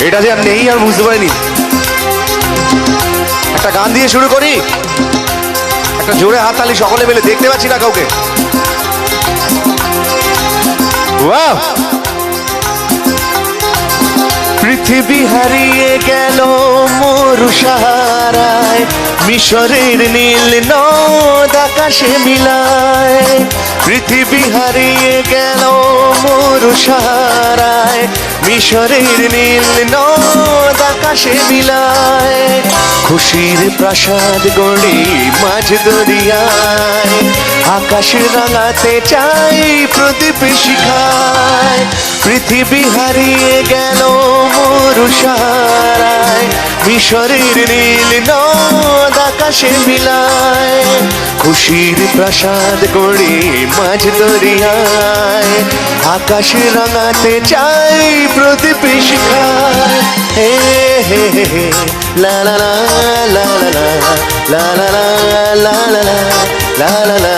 এটা যে আর নেই আর বুঝতে পারিনি। একটা গান দিয়ে শুরু করি, একটা জোরে হাততালি সকলে মিলে, দেখতে পাচ্ছি না কাউকে। ওয়াও! পৃথিবী হারিয়ে গেল মরু সাহারায়, মিশরের নীল নদ আকাশে মিলায়। পৃথিবী হারিয়ে গেল মরু সাহারায়, মিশরের নীল নদ আকাশে মিলায়। খুশির প্রাসাদ গড়ি মাঝ দরিয়ায়, আকাশ রাঙাতে চাই প্রদীপ শিখায়। পৃথিবী হারিয়ে গেল মরু সাহারায়, মিশরের নীল নদ আকাশে মিলায়। খুশির প্রাসাদ গড়ি মাঝ দরিয়ায়, আকাশ রাঙাতে চাই প্রদীপ শিখায়। হে হে হে লা লা লা লা লা লা লা লা লা লা লা লা লা।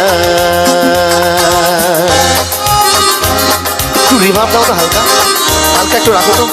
একটু রিভার্ব দাও তো, হালকা হালকা একটু রাখো তো।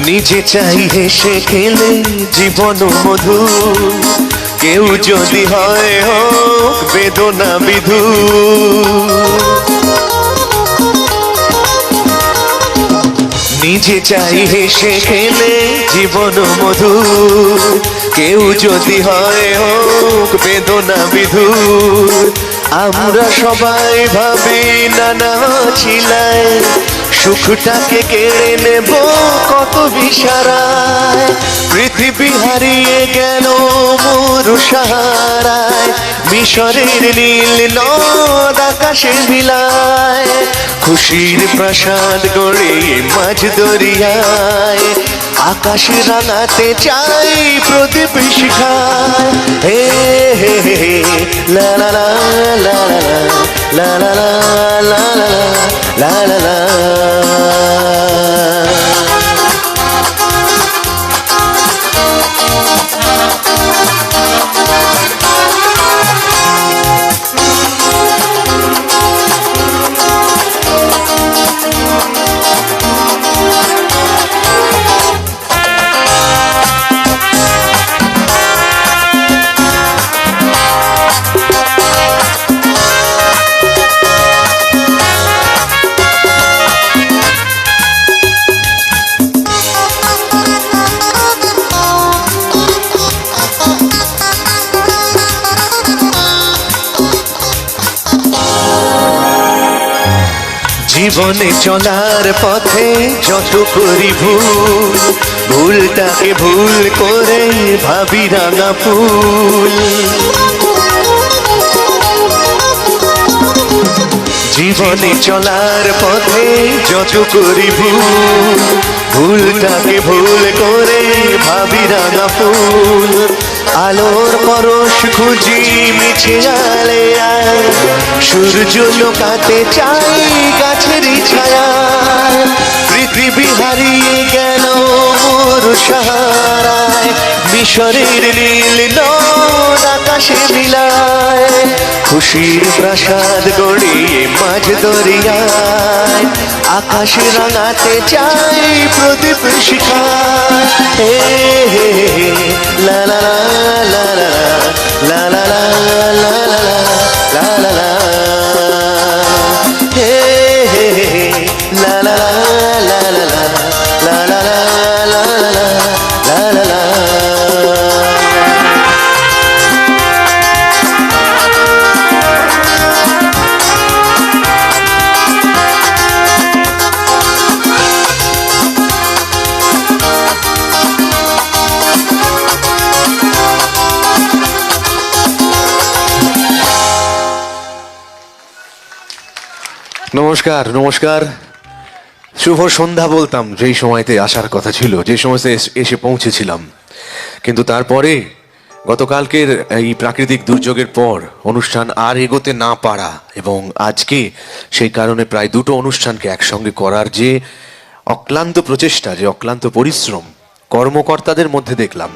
নিজে চাই হেসে খেলে জীবন মধু, কেউ যদি হয় হোক বেদনা বিধু। নিজে চাই হেসে খেলে জীবন মধু, কেউ যদি হয় হোক বেদনা বিধু। আমরা সবাই ভাবি নানা ছিলায়, সুখটাকে কেড়ে নেব কত বিশারায়। পৃথিবী হারিয়ে গেল মরু সাহারায়, মিশরের নীল নদ আকাশে মিলায়। খুশির প্রাসাদ গড়ে মাঝ দরিয়ায়, আকাশ রাঙাতে চাই প্রদীপ শিখায়। হে হে হে লা লা লা লা লা লা লা লা লা লা লা লা। জীবনে চলার পথে যত করি ভুল, ভুলটাকে ভুল করে ভাবি রাঙা ফুল। জীবনে চলার পথে যত করি ভুল, ভুলটাকে ভুল করে ভাবি রাঙা ফুল। আলোর পরশ খুঁজি মিছে আলে আয়, সূর্য লোকাতে চাই গাছের ছায়ায়। পৃথিবী হারিয়ে গেল মরু সাহারায়, মিশরের নীল নদ আকাশে মিলায়। খুশির প্রাসাদ গড়িয়ে মাঝ দরিয়ায়, আকাশ রাঙাতে চাই প্রদীপ শিখায়। হে হে হে লা লা লা লা লা লা লা লা লা লা লা লা। হে হে হে লা লা লা লা লা লা লা লা লা লা লা। নমস্কার নমস্কার, শুভ সন্ধ্যা বলতাম যেই সময়তে আসার কথা ছিল, যে সময়তে এসে পৌঁছেছিলাম। কিন্তু তারপরে গতকালকের এই প্রাকৃতিক দুর্যোগের পর অনুষ্ঠান আর এগোতে না পারা, এবং আজকে সেই কারণে প্রায় দুটো অনুষ্ঠানকে একসঙ্গে করার যে অক্লান্ত প্রচেষ্টা, যে অক্লান্ত পরিশ্রম কর্মকর্তাদের মধ্যে দেখলাম,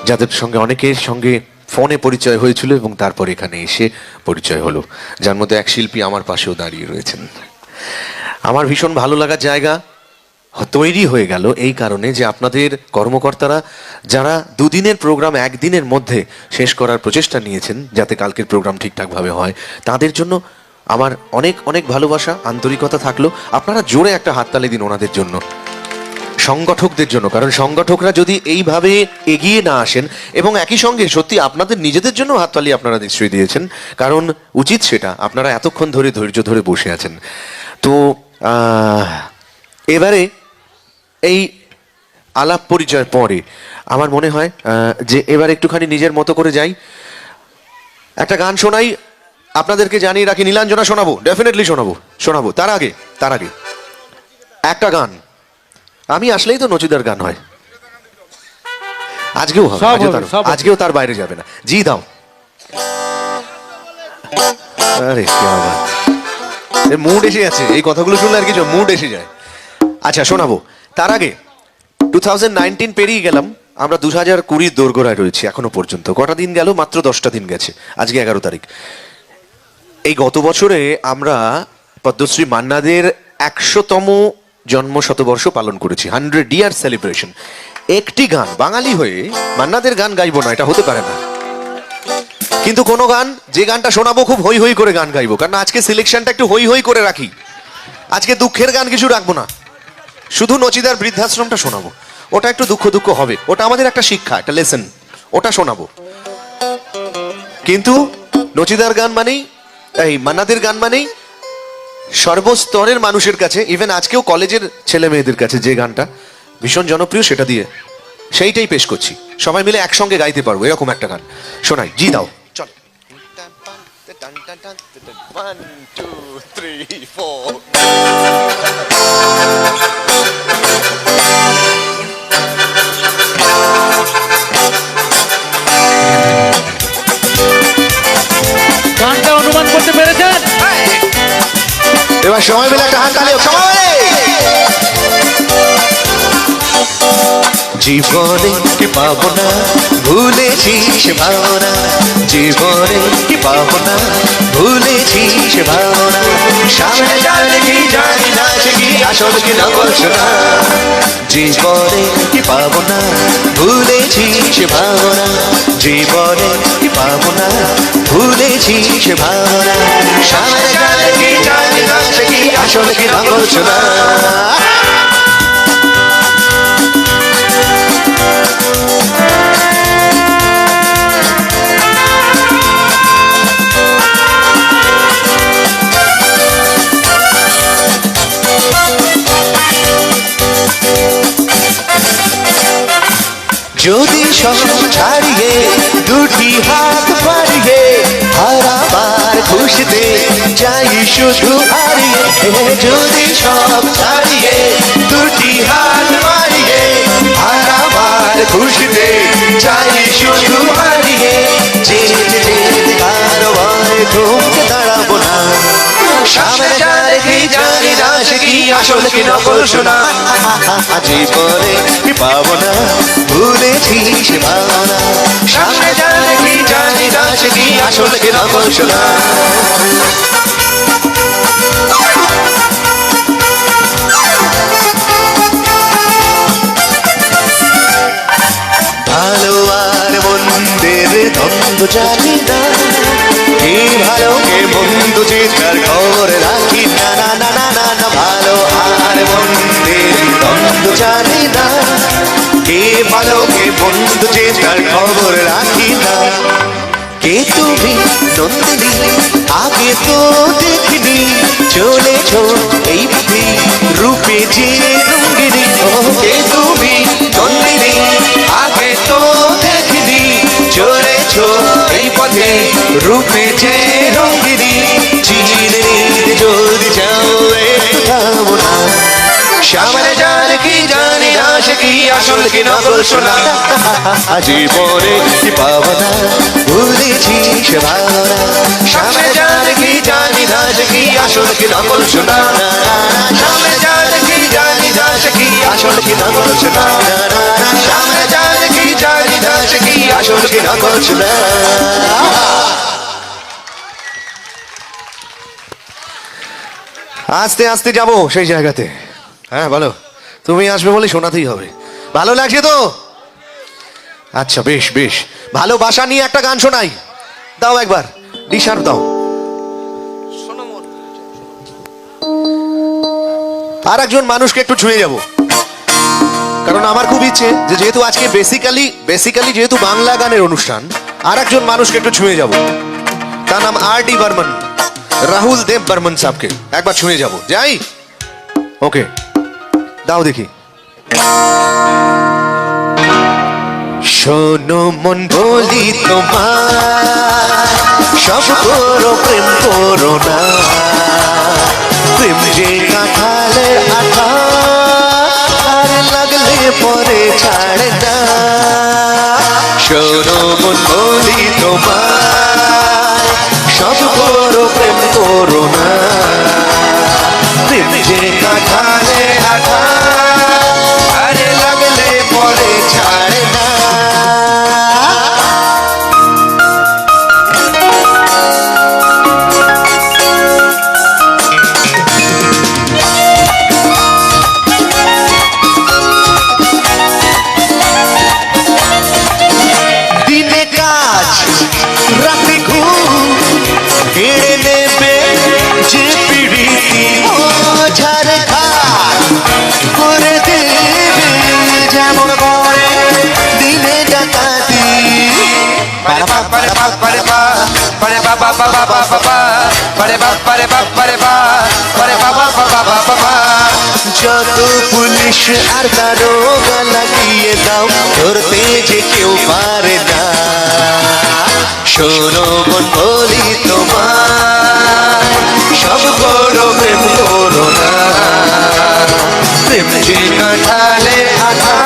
যাদের সঙ্গে অনেকের সঙ্গে ফোনে পরিচয় হয়েছিল এবং তারপর এখানে এসে পরিচয় হলো, যার মধ্যে এক শিল্পী আমার পাশেও দাঁড়িয়ে রয়েছেন। আমার ভীষণ ভালো লাগার জায়গা তৈরি হয়ে গেল এই কারণে যে আপনাদের কর্মকর্তারা যারা দুদিনের প্রোগ্রাম একদিনের মধ্যে শেষ করার প্রচেষ্টা নিয়েছেন যাতে কালকের প্রোগ্রাম ঠিকঠাকভাবে হয়, তাদের জন্য আমার অনেক অনেক ভালোবাসা, আন্তরিকতা থাকলো। আপনারা জোরে একটা হাততালি দিন ওনাদের জন্য, সংগঠকদের জন্য। কারণ সংগঠকরা যদি এইভাবে এগিয়ে না আসেন, এবং একই সঙ্গে সত্যি আপনাদের নিজেদের জন্য হাততালি আপনারা নিশ্চয়ই দিয়েছেন, কারণ উচিত সেটা, আপনারা এতক্ষণ ধরে ধৈর্য ধরে বসে আছেন। তো এবারে এই আলাপ পরিচয়ের পরে আমার মনে হয় যে এবার একটুখানি নিজের মতো করে যাই, একটা গান শোনাই আপনাদেরকে, জানিয়ে রাখি নীলাঞ্জনা শোনাবো, ডেফিনেটলি শোনাবো। তার আগে একটা গান, আমি আসলেই তো নচিদার গান হয়, আজকেও হবে, আজকেও তার বাইরে যাবে না। জি দাও, আরে কি আবার মুড এসে যাচ্ছে, এই কথাগুলো শুনলে আর কিছু মুড এসে যায়। আচ্ছা শোনাবো, তার আগে 2019 পেরিয়ে গেলাম, আমরা 2020 দোরগোড়ায় রয়েছি এখনো পর্যন্ত। কটা দিন গেল? মাত্র 10টা দিন গেছে, আজকে 11 তারিখ। এই গত বছরে আমরা পদ্মশ্রী মান্নাদের 100তম জন্ম শতবর্ষ পালন করেছি, 100 ইয়ার সেলিব্রেশন। একটি গান বাঙালি হয়ে মান্নাদের গান গাইবো না, এটা হতে পারে না। কিন্তু কোনো গান, যে গানটা শোনাবো খুব হই হই করে গান গাইবো, কারণ আজকে সিলেকশনটা একটু হই হই করে রাখি। আজকে দুঃখের গান কিছু রাখবো না, শুধু নচিদার বৃদ্ধাশ্রমটা শোনাবো। ওটা একটু দুঃখ দুঃখ হবে, ওটা আমাদের একটা শিক্ষা, একটা লেসন, ওটা শোনাবো। কিন্তু নচিদার গান মানেই, এই মান্নাদের গান মানেই সর্বস্তরের মানুষের কাছে, ইভেন আজকেও কলেজের ছেলে মেয়েদের কাছে যে গানটা ভীষণ জনপ্রিয়, সেটা দিয়ে সেইটাই পেশ করছি। সবাই মিলে একসঙ্গে গাইতে পারবো এরকম একটা গান শোনাই। জি দাও, চল। 1 2 3 4 গানটা অনুমান করতে পেরেছেন? এবার সময় মিলে একটা হাত তালি, সময়। জীবনে কি পাবো না ভুলেছি সে ভাবনা, জীবনে কি পাবো না ভুলেছি সে ভাবনা, সামনে জানি কি জানি না সে কি আসল কি নকল শোনা। জীবনে কি পাবো না ভুলেছি সে ভাবনা, জীবনে কি পাবো না ভুলেছি সে ভাবনা, সামনে জানি কি জানি না সে কি আসল কি নকল শোনা। যদি সব ছাড়িয়ে দুটি হাত বাড়িয়ে হারাবার খুশিতে যাই শুধু হারিয়ে, যদি সব ছাড়িয়ে দুটি হাত বাড়িয়ে হারাবার খুশিতে যাই শুধু হারিয়ে, যেতে কারো ভয় ঘুমতে দাঁড়াবো না, সামনে যারে কি জানি না সে কি আসল কি নকল শোনা। জীবনে কি পাবো না ভুলেছি সে ভাবনা, সামনে যারে কি জানি না সে কি আসল কি নকল শোনা। ভালো আর মন্দের দ্বন্দ্ব জানি না, কে ভালো কে মন্দ চিন্তার খবর রাখি না, না না না না না। ভালো আর মন্দের দ্বন্দ্ব জানি না, কে ভালো কে মন্দ চিন্তার খবর রাখি না। কে তুমি নন্দিনী আগে তো দেখিনি, চলেছ এই পথে রূপে যে রঙ্গিনী। কে তুমি নন্দিনী আগে তো দেখিনি, চলেছ এই পথে রূপে যে রঙ্গিনী। চিনে যদি চাও জানে কি জানি না সে কি আসল কি নকল শোনা জীবনে কি পাবনা ভুলেছি সে ভাবনা সামনে জানে কি জানি না সে কি আসল কি নকল শোনা সামনে জানে কি জানি না সে কি আসল কি নকল শোনা সামনে জানে কি জানি না সে কি আসল কি নকল শোনা আস্তে আস্তে যাব সেই জায়গাতে। হ্যাঁ বলো, তুমি আসবে বলে শোনাতেই হবে। ভালো লাগছে তো? আচ্ছা বেশ বেশ, ভালোবাসা নিয়ে একটা গান শোনাই, দাও একবার নিশার দাও। আর একজন মানুষকে একটু ছুঁয়ে যাব, কারণ আমার খুব ইচ্ছে যে যেহেতু আজকে বেসিক্যালি যেহেতু বাংলা গানের অনুষ্ঠান, আর একজন মানুষকে একটু ছুঁয়ে যাব। তার নাম R.D. বর্মন, রাহুল দেব বর্মন সাহবকে একবার ছুঁয়ে যাব। যাই? ওকে, দাও দেখি। শোনো মন বলি তোমার, সব করো প্রেম করো না, প্রেম যে কাঁঠালের আঠা আর লাগলে পরে ছাড়ে না। শোনো মন বলি তোমার, সব করো প্রেম করো না, প্রেম যে কাঁঠালের আঠা আরে লাগলে পরে ছাড়ে না। দিনে কাজ রাতে ঘুম কেড়ে নেবে যে পিড়িতি ঝাড় খাট করে দেবে যেমন করে দিনে ডাকাতি। যত পুলিশ আর দারোগা লাগিয়ে দাও, ধরতে যে কেউ পারে না। শোনো মন বলি তোমার, সব করো প্রেম করো না, প্রেম যে কাঁঠালে আঠা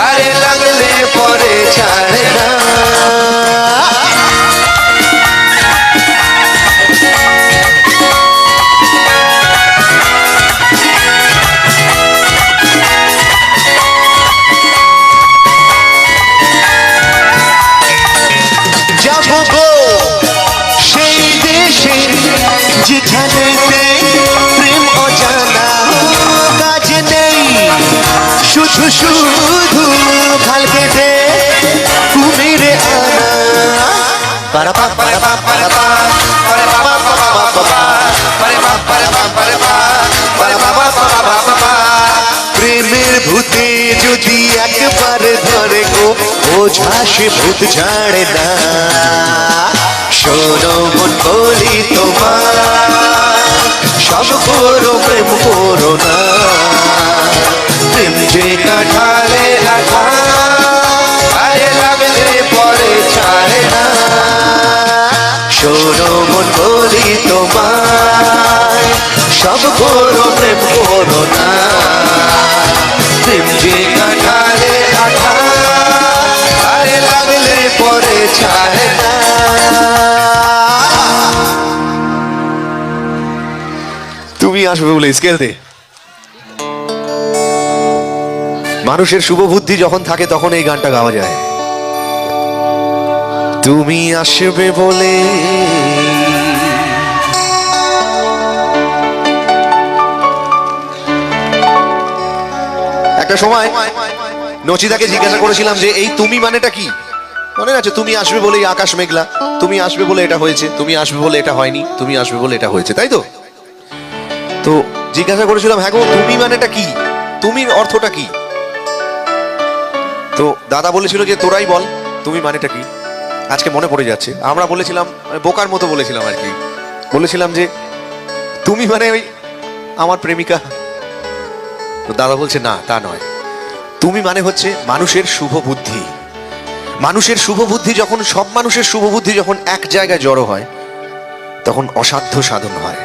আরে লাগলে পরে ছাড়ে না। যাবো গো সেই দেশে যেখানেতে প্রেম অজানা, কাজ নেই শুধু শুধু খাল কেটে কুমিরে আনা। পারাপা পারাপা পারাপা পারাপা পারাপা পারাপা। প্রেমের ভূতে যদি একবার ধরে গো, বোঝা সে ভূত ছাড়ে না। শোনো মন বলি তোমার, সব করো প্রেম করো না, প্রেম যে কাঁঠালে আঠা আরে লাগলে পরে ছাড়ে না। শোনো মন বলি তোমার, সব করো প্রেম করো না, প্রেম যে কাঁঠালে আঠা আরে লাগলে পরে ছাড়ে না। তুমি আসবে বলে স্কেল দে। মানুষের শুভ বুদ্ধি যখন থাকে তখন এই গানটা গাওয়া যায়। তুমি আসবে বলে একটা সময় নচিতাকে জিজ্ঞাসা করেছিলাম যে এই তুমি মানেটা কি। মনে আছে? তুমি আসবে বলে আকাশ মেঘলা, তুমি আসবে বলে এটা হয়েছে, তুমি আসবে বলে এটা হয়নি, তুমি আসবে বলে এটা হয়েছে, তাই তো? তো জিজ্ঞাসা করেছিলাম হ্যাঁ গো তুমি মানেটা কি, তুমির অর্থটা কি? তো দাদা বলেছিল যে তোরাই বল তুমি মানেটা কি। আজকে মনে পড়ে যাচ্ছে, আমরা বলেছিলাম বোকার মতো বলেছিলাম আর কি, বলেছিলাম যে তুমি মানে ওই আমার প্রেমিকা। তো দাদা বলছে না তা নয়, তুমি মানে হচ্ছে মানুষের শুভ বুদ্ধি। মানুষের শুভ বুদ্ধি যখন, সব মানুষের শুভ বুদ্ধি যখন এক জায়গায় জড়ো হয় তখন অসাধ্য সাধন হয়।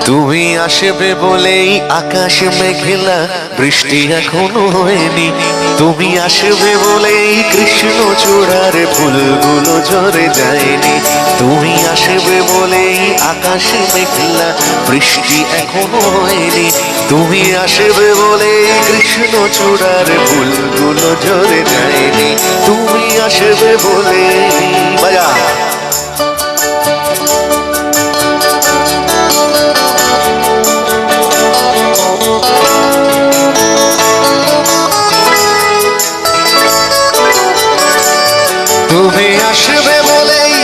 তুমি আসবে বলেই আকাশ মেঘলা, বৃষ্টি এখনো হয়নি। তুমি আসবে বলেই কৃষ্ণ চূড়ার ফুলগুলো ঝরে যায়নি। তুমি আসবে বলেই আকাশ মেঘলা, বৃষ্টি এখনো হয়নি। তুমি আসবে বলেই কৃষ্ণ চূড়ার ফুলগুলো ঝরে যায়নি। তুমি আসবে বলে বাজা। তুমি আসবে বলেই,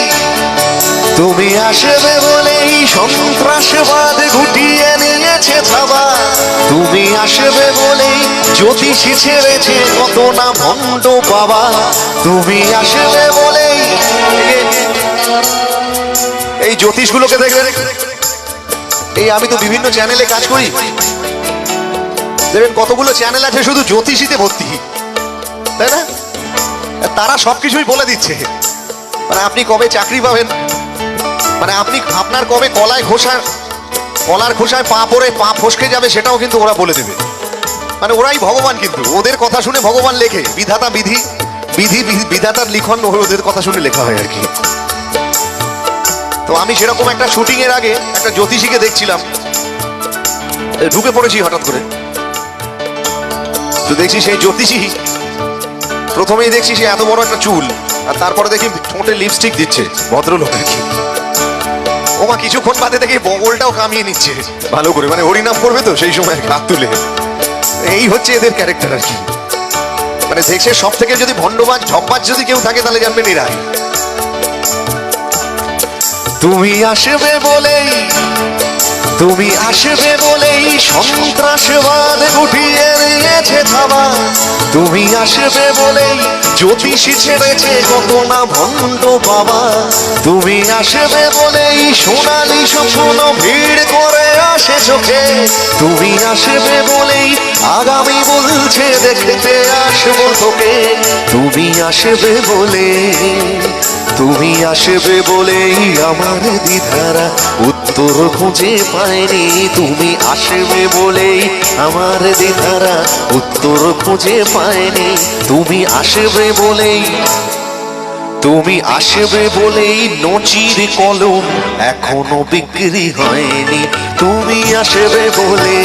তুমি আসবে বলেই সন্ত্রাসবাদ গুটিয়ে নিয়েছে থাবা। তুমি আসবে বলেই জ্যোতিষী ছেড়েছে কত না ভণ্ড বাবা। তুমি আসবে বলেই এই জ্যোতিষগুলোকে দেখবেন, এই আমি তো বিভিন্ন চ্যানেলে কাজ করি, দেখবেন কতগুলো চ্যানেল আছে শুধু জ্যোতিষীতে ভর্তি, তাই না? তারা সবকিছুই বলে দিচ্ছে, মানে আপনি কবে চাকরি পাবেন, মানে আপনি আপনার কবে কলার খোসায় পা পরে পা ফসকে যাবে সেটাও কিন্তু ওরা বলে দেবে। মানে ওরাই ভগবান, কিন্তু ওদের কথা শুনে ভগবান লেখে। বিধাতা বিধি, বিধি বিধাতার লিখন ওদের কথা শুনে লেখা হয় আর কি। তো আমি সেরকম একটা শুটিং এর আগে একটা জ্যোতিষীকে দেখছিলাম, ঢুকে পড়েছি হঠাৎ করে। তো দেখছি সেই জ্যোতিষী, প্রথমেই দেখছি সে এত বড় একটা চুল, আর তারপরে দেখি ঠোঁটে লিপস্টিক দিচ্ছে, ভদ্রলোক আর কি। ওমা কিছুক্ষণ বাদে দেখি বগলটাও কামিয়ে নিচ্ছে ভালো করে, মানে হরিনাম করবে তো সেই সময় হাত তুলে। এই হচ্ছে এদের ক্যারেক্টার আর কি। মানে দেখছে সব থেকে যদি ভণ্ডবাজ ঝপবাজ যদি কেউ থাকে তাহলে জানবেন এরাই। তুমি আসবে বলেই, তুমি আসবে বলেই সন্ত্রাসবাদ গুটিয়ে নিয়েছে থাবা। তুমি আসবে বলেই জ্যোতিষী ছেড়েছে কত না ভণ্ড বাবা। তুমি আসবে বলেই সোনালি স্বপ্ন ভিড় করে আসে চোখে। তুমি আসবে বলেই আগামী বলছে দেখতে আসবো তোকে। তুমি আসবে বলে, তুমি আসবে বলেই আমার দ্বিধারা উত্তর খুঁজে পায়নি। তুমি আসবে বলেই আমার দ্বিধারা উত্তর খুঁজে পায়নি। তুমি আসবে বলেই, তুমি আসবে বলেই নচির কলম এখনো বিক্রি হয়নি। তুমি আসবে বলে,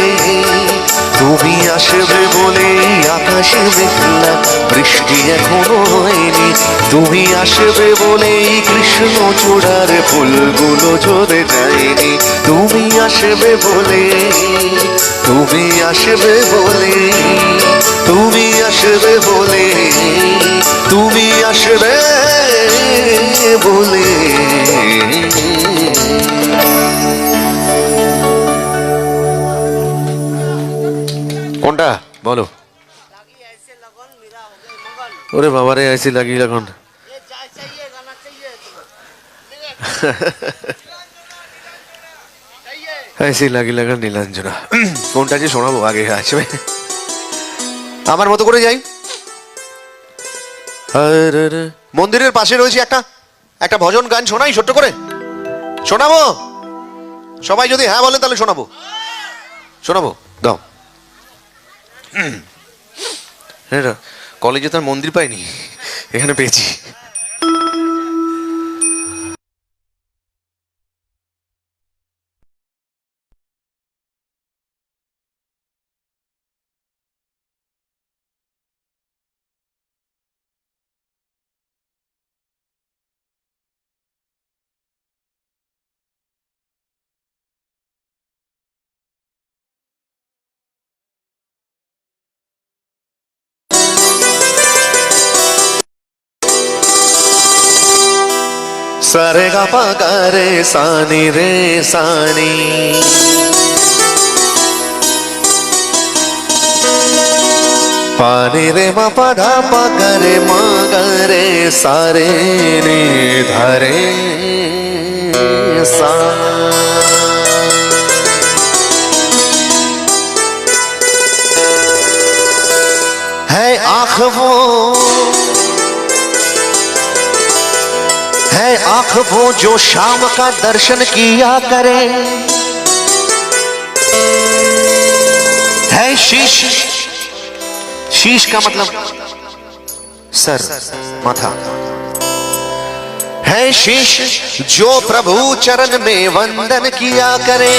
তুমি আসবে বলে আকাশে মেঘলা, বৃষ্টি এখনো হয়নি। তুমি আসবে বলেই কৃষ্ণ চূড়ার ফুলগুলো ঝরে যায়নি। তুমি আসবে বলে, তুমি আসবে বলে, তুমি আসবে বলে, তুমি আসবে বলে। কোনটা বলো? ওরে বাবারে আইসি লাগি এখন। ऐसी लगी लगन নীলাঞ্জনা। কোনটা যে শোনাবো আগে আসবে, আমার মতো করে যাই। মন্দিরের পাশে রয়েছে একটা একটা ভজন গান, শোনাই ছোট্ট করে? শোনাবো? সবাই যদি হ্যাঁ বলেন তাহলে শোনাবো। শোনাবো, দাও। কলেজে তো আর মন্দির পাইনি, এখানে পেয়েছি। सारे गा पा गा रे सानी रे सानी, पानी रे मा पा धा पा गा रे मा गा रे सारे ने धारे सा। है आँख वो, है आँख वो जो शाम का दर्शन किया करे। है शीश, शीश का मतलब सर, माथा। है शीश जो प्रभु चरण में वंदन किया करे।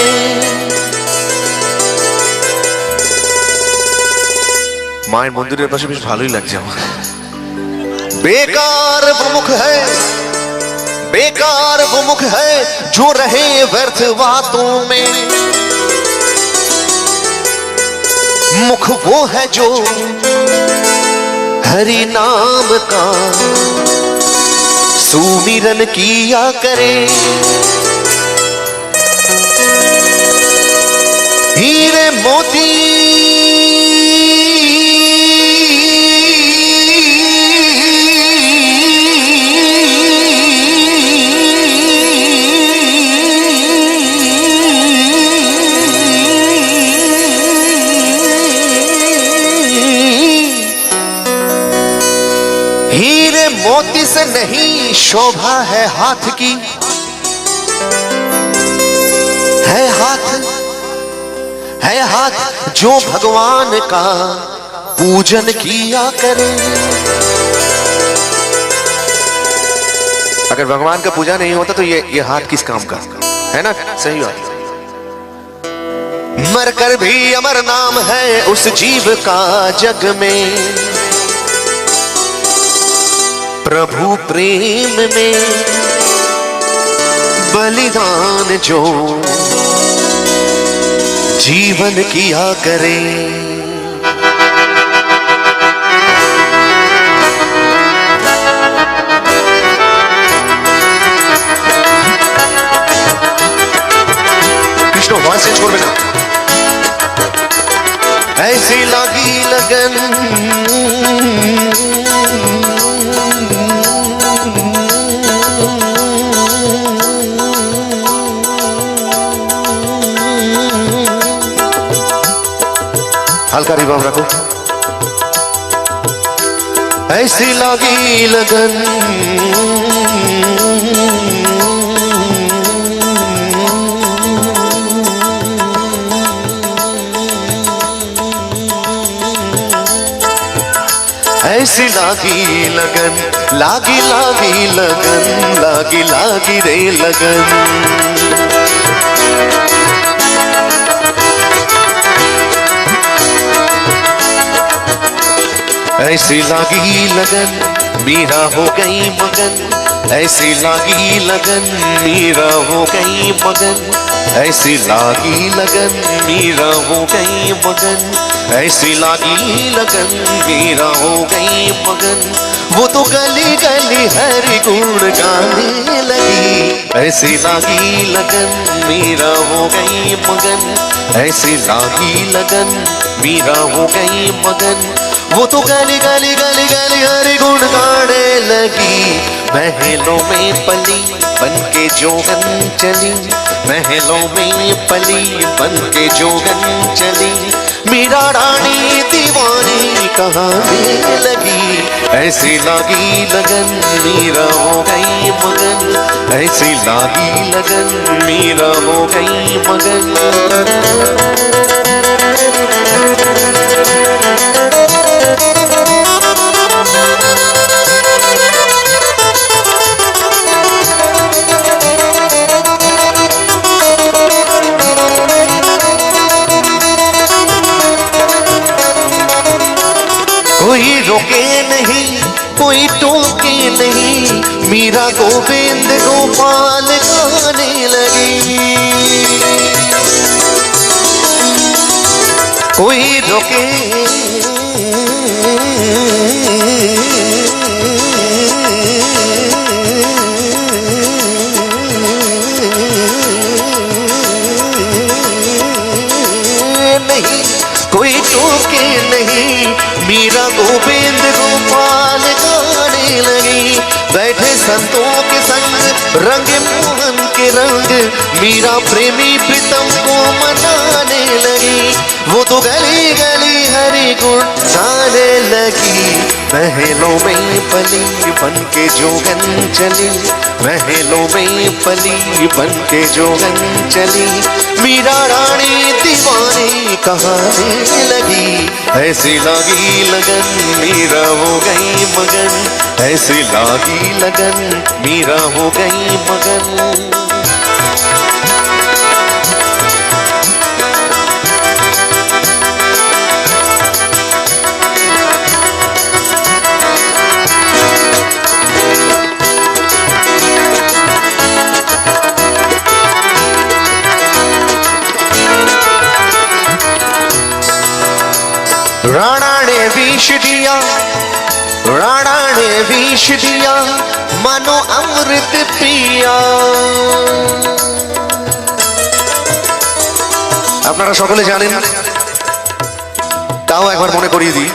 মায়ের মন্দিরের পাশে বেশ ভালোই লাগছে আমার। बेकार वो मुख है, बेकार वो मुख है जो रहे व्यर्थ बातों में। मुख वो है जो हरि नाम का सुमिरन किया करे। हीरे मोती मोती से नहीं शोभा है हाथ की, है हाथ जो भगवान का पूजन किया करे। अगर भगवान का पूजा नहीं होता तो ये हाथ किस काम का, है ना? सही बात। मरकर भी अमर नाम है उस जीव का जग में। प्रभु प्रेम में बलिदान जो जीवन किया करे। कृष्ण वहां से छोड़ देना। ऐसी लगी लगन हल्का रिवर्ब रखो। ऐसी लगी लगन ऐसी लागी लगन, लागी लागी लगन, लागी लागी रे लगन। ऐसी लागी लगन मीरा हो गई मगन। ऐसी लागी लगन मीरा हो गई मगन। ऐसी लागी लगन मीरा हो गई मगन। ऐसी लागी लगन मीरा हो गई मगन। वो तो गली गली हरि गुण गाने लगी। ऐसी लागी लगन मीरा हो गई मगन। ऐसी लागी लगन मीरा हो गई मगन। वो तो गली गली गली गली हरि गुण गाने लगी। महलों में पली बन के जोगन चली। महलों में पली बन के जोगन चली। मीरा रानी दीवानी कहाने लगी। ऐसी लागी लगन मीरा हो गई मगन। ऐसी लागी लगन मीरा हो गई मगन। कोई रोके नहीं, कोई टोके नहीं। मीरा गोविंद गोपाल गाने लगी। कोई रोके नहीं, कोई टोके नहीं। मीरा गोविंद गोपाल गाने लगी। बैठे संतों के संग रंग मोहन के रंग। मीरा प्रेमी प्रीतम को मनाने लगी। वो तो गली गली हरि गुण गाने लगी, महलों में पली बन के जोगन चली, महलों में पली बन के जोगन चली, मीरा रानी दीवानी कहाने लगी, ऐसी लगी लगन मीरा हो गई मगन, ऐसी लगी लगन मीरा हो गई मगन। राणा ने विष दिया, राणा ने विष दिया, मानो अमृत पिया। আপনারা সকলে জানেন, তাও একবার মনে করিয়ে দিই,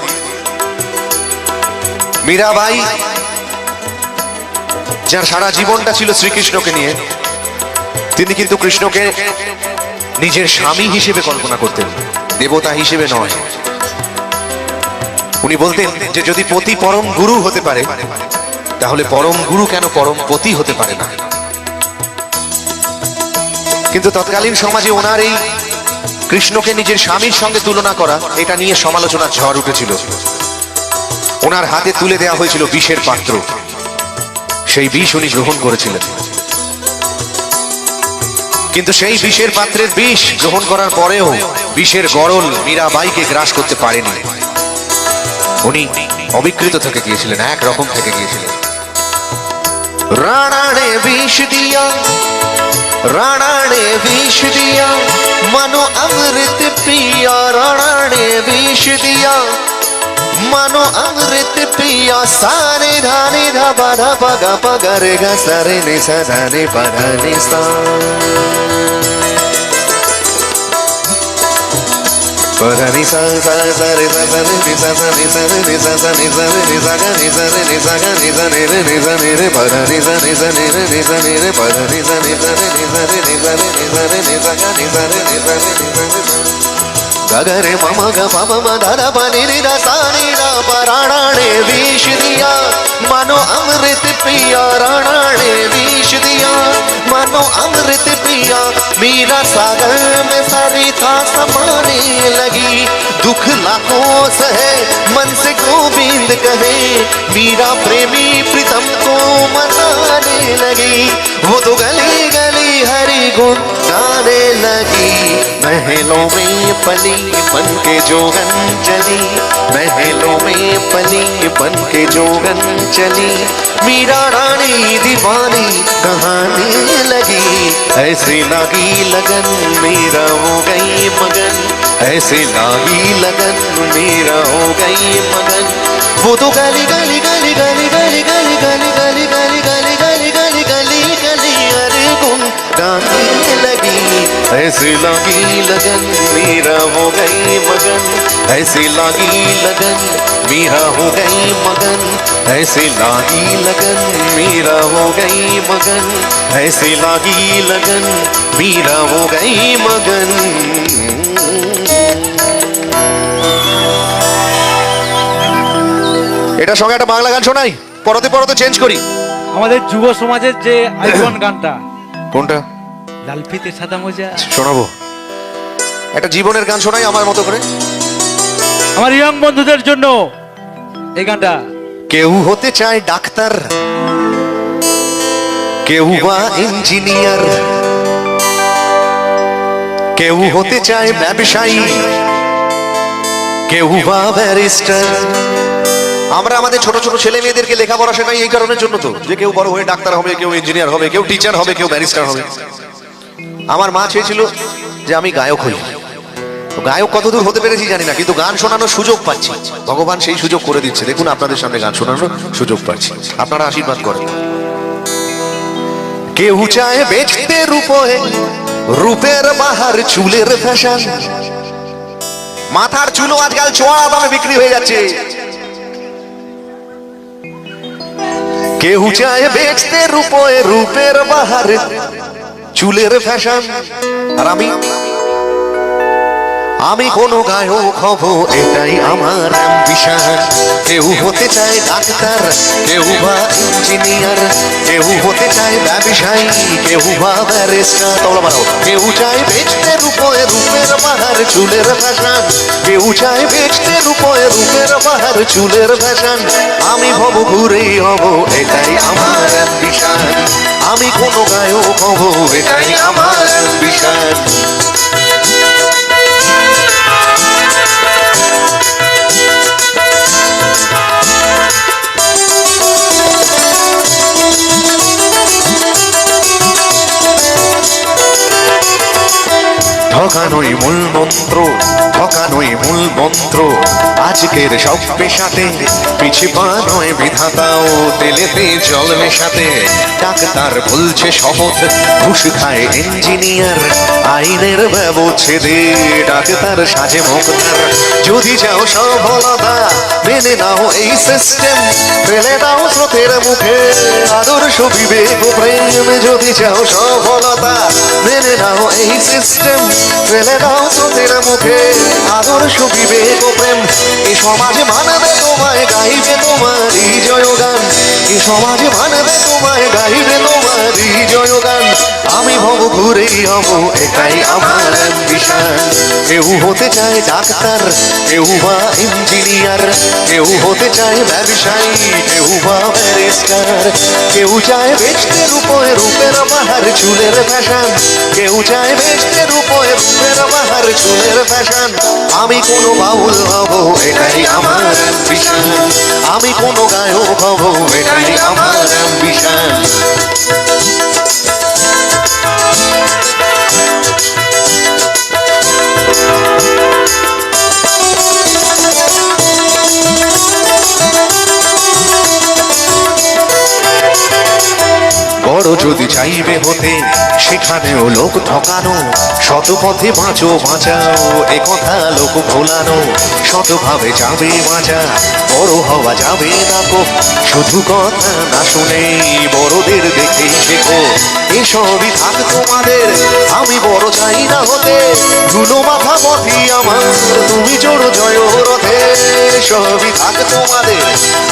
মীরাবাই যার সারা জীবনটা ছিল শ্রীকৃষ্ণকে নিয়ে, তিনি কিন্তু কৃষ্ণকে নিজের স্বামী হিসেবে কল্পনা করতেন, দেবতা হিসেবে নয়। উনি বলতেন যে যদি পতি পরম গুরু হতে পারে, তাহলে পরম গুরু কেন পরম পতি হতে পারে না। কিন্তু তৎকালীন সমাজে ওনার এই কৃষ্ণকে নিজের স্বামীর সঙ্গে তুলনা করা, এটা নিয়ে সমালোচনার ঝড় উঠেছিল। ওনার হাতে তুলে দেওয়া হয়েছিল বিষের পাত্র, সেই বিষ উনি গ্রহণ করেছিলেন। কিন্তু সেই বিষের পাত্রের বিষ গ্রহণ করার পরেও বিষের গরল মীরাবাইকে গ্রাস করতে পারেনি। উনি অবিকৃত থেকে গিয়েছিলেন, এক রকম থেকে গিয়েছিলেন। রাণা ने विष दिया, राणा ने विष दिया, मानो अमृत पिया, राणा ने विष दिया, मानो अमृत पिया। सारे धाने धाबा धाबा गा पगा रे गा सारे ने सा धाने पधा ने सा, पधानी सा सा सा रे सा सा रे सा सा रे सा रे सा सा रे सा रे सा गा रे सा रे सा गा रे सा रे सा रे पधानी सा रे सा रे सा रे पधानी सा रे सा रे सा रे सा रे सा गा रे सा रे सा रे गा रे मामा गा पापा मा दादा पानी रे दा सा रे दा पा। राणा ने विष दिया, मानो अमृत पिया, राणा ने विष दिया, मानो अमृत पिया। मीरा सागर में सरिता समाने लगी, दुख लाखों सहे मन से गोविंद कहे, मीरा प्रेमी प्रीतम को मनाने लगी। वो तो गली गली हरि गुण गाने लगी, महलों में पली बन के जोगन चली, महलों में पली बन के जोगन चली। मीरा रानी दीवानी कहाने लगी, ऐसी लागी लगन मीरा हो गई मगन, ऐसे लागी लगन मीरा हो गई मगन। वो तो गली गली गली गली गली गली गली गली गली गली गली गली गली गली हरे गुण गाने लगी, ऐसे लागी लगन मीरा हो गई मगन, ऐसे लागी लगन मीरा हो गई मगन, ऐसे लागी लगन मीरा हो गई मगन, ऐसे लागी लगन मीरा हो गई मगन। এটা সঙ্গে একটা বাংলা গান শোনাই, পরতে পরতে চেঞ্জ করি। আমাদের যুব সমাজের যে আইকন গানটা, কোনটা লাল ফিতে সাদা মোজা, শোনাবো? একটা জীবনের গান শোনাই আমার মতো করে, আমার ইয়ং বন্ধুদের জন্য এই গানটা। কেউ হতে চায় ডাক্তার, কেউ বা ইঞ্জিনিয়ার, কেউ হতে চায় ব্যবসায়ী, কেউ বা ব্যারিস্টার। আমরা আমাদের ছোট ছোট ছেলে মেয়েদেরকে লেখাপড়া শেখাই এই কারণের জন্য তো, যে কেউ বড় হয়ে ডাক্তার হবে, কেউ ইঞ্জিনিয়ার হবে, কেউ টিচার হবে, কেউ ব্যারিস্টার হবে। আমার মা চেয়েছিল যে আমি গায়ক হই। গায়ক কতদূর হতে পেরেছি জানি না, কিন্তু গান শোনানোর সুযোগ পাচ্ছি, ভগবান সেই সুযোগ করে দিচ্ছে। দেখুন আপনাদের সামনে গান শোনানোর সুযোগ পাচ্ছি, আপনারা আশীর্বাদ করেন। কেউ চায় বেচতে রূপে, রূপের বাহার চুলের ফ্যাশন, মাথার চুলও আজকাল চড়া দামে বিক্রি হয়ে যাচ্ছে। কেউ চায় বেচতে রূপে, রূপের বাহার চুলের ফ্যাশন, আর আমি কোনো গায়ক হব এটাই আমার অ্যাম্বিশন। কেউ হতে চায় ডাক্তার, কেউ বা ইঞ্জিনিয়ার, কেউ হতে চায় ব্যবসায়ী, কেউ বা ব্যারিস্টার। তবলা বানাও। কেউ চায় বেচতে রূপে রূপের বাহার চুলের ফ্যাশন, কেউ চায় বেচতে রূপে রূপের বাহার চুলের ফ্যাশন। আমি হব ঘুরেই হব এটাই আমার অ্যাম্বিশন। আমি কোনো গায়ক হব এটাই আমার অ্যাম্বিশন। ঠকানোই মূল মন্ত্র, ঠকানোই মূল মন্ত্র। আজকের সব পেশাতে পিছে পা নয় বিধাতাও তেলেতে জল মেশাতে। ডাক্তার বলছে শপথ, ঘুষ খায় ইঞ্জিনিয়ার, আইনের ব্যবচ্ছেদে ডাক্তার সাজে মুক্তার। যদি চাও সফলতা মেনে নাও এই সিস্টেম, ফেলে দাও স্রোতের মুখে আদর্শ বিবেক ও প্রেম। যদি চাও সফলতা মেনে নাও এই সিস্টেম, ফেলে দাও স্রোতের মুখে আদর্শ বিবেক ও প্রেম। এ সমাজ মানবে তোমায়, গাইবে তোমারই জয়গান। এ সমাজ মানবে তোমায়, গাইবে তোমারই জয়গান। আমি ভব ঘুরেই হব এটাই আমার অ্যাম্বিশন। কেউ হতে চায় ডাক্তার, কেউ বা ইঞ্জিনিয়ার, কেউ হতে চায় ব্যবসায়ী, কেউ বা ব্যারিস্টার। কেউ চায় বেচতে রূপে রূপের বাহার চুলের ফ্যাশন, কেউ চায় বেচতে রূপে রূপের বাহার চুলের ফ্যাশন। আমি কোনো বাউল হব এটাই আমার অ্যাম্বিশন। আমি কোনো গায়ক হব এটাই আমার অ্যাম্বিশন। বড় যদি চাইবে হতে সেখানেও লোক ঠকানো, শত পথে বাঁচো বাঁচাও এ কথা লোক ভোলানো। শতভাবে যাবে বাঁচা, বড় হওয়া যাবে না কো, শুধু কথা না শুনে বড়দের দেখে শেখো। এসবই থাক তোমাদের, আমি বড় চাই না হতে, ধুলো মাথা পথি আমার তুমি চড়ো জয় রথে। সবই থাক তোমাদের,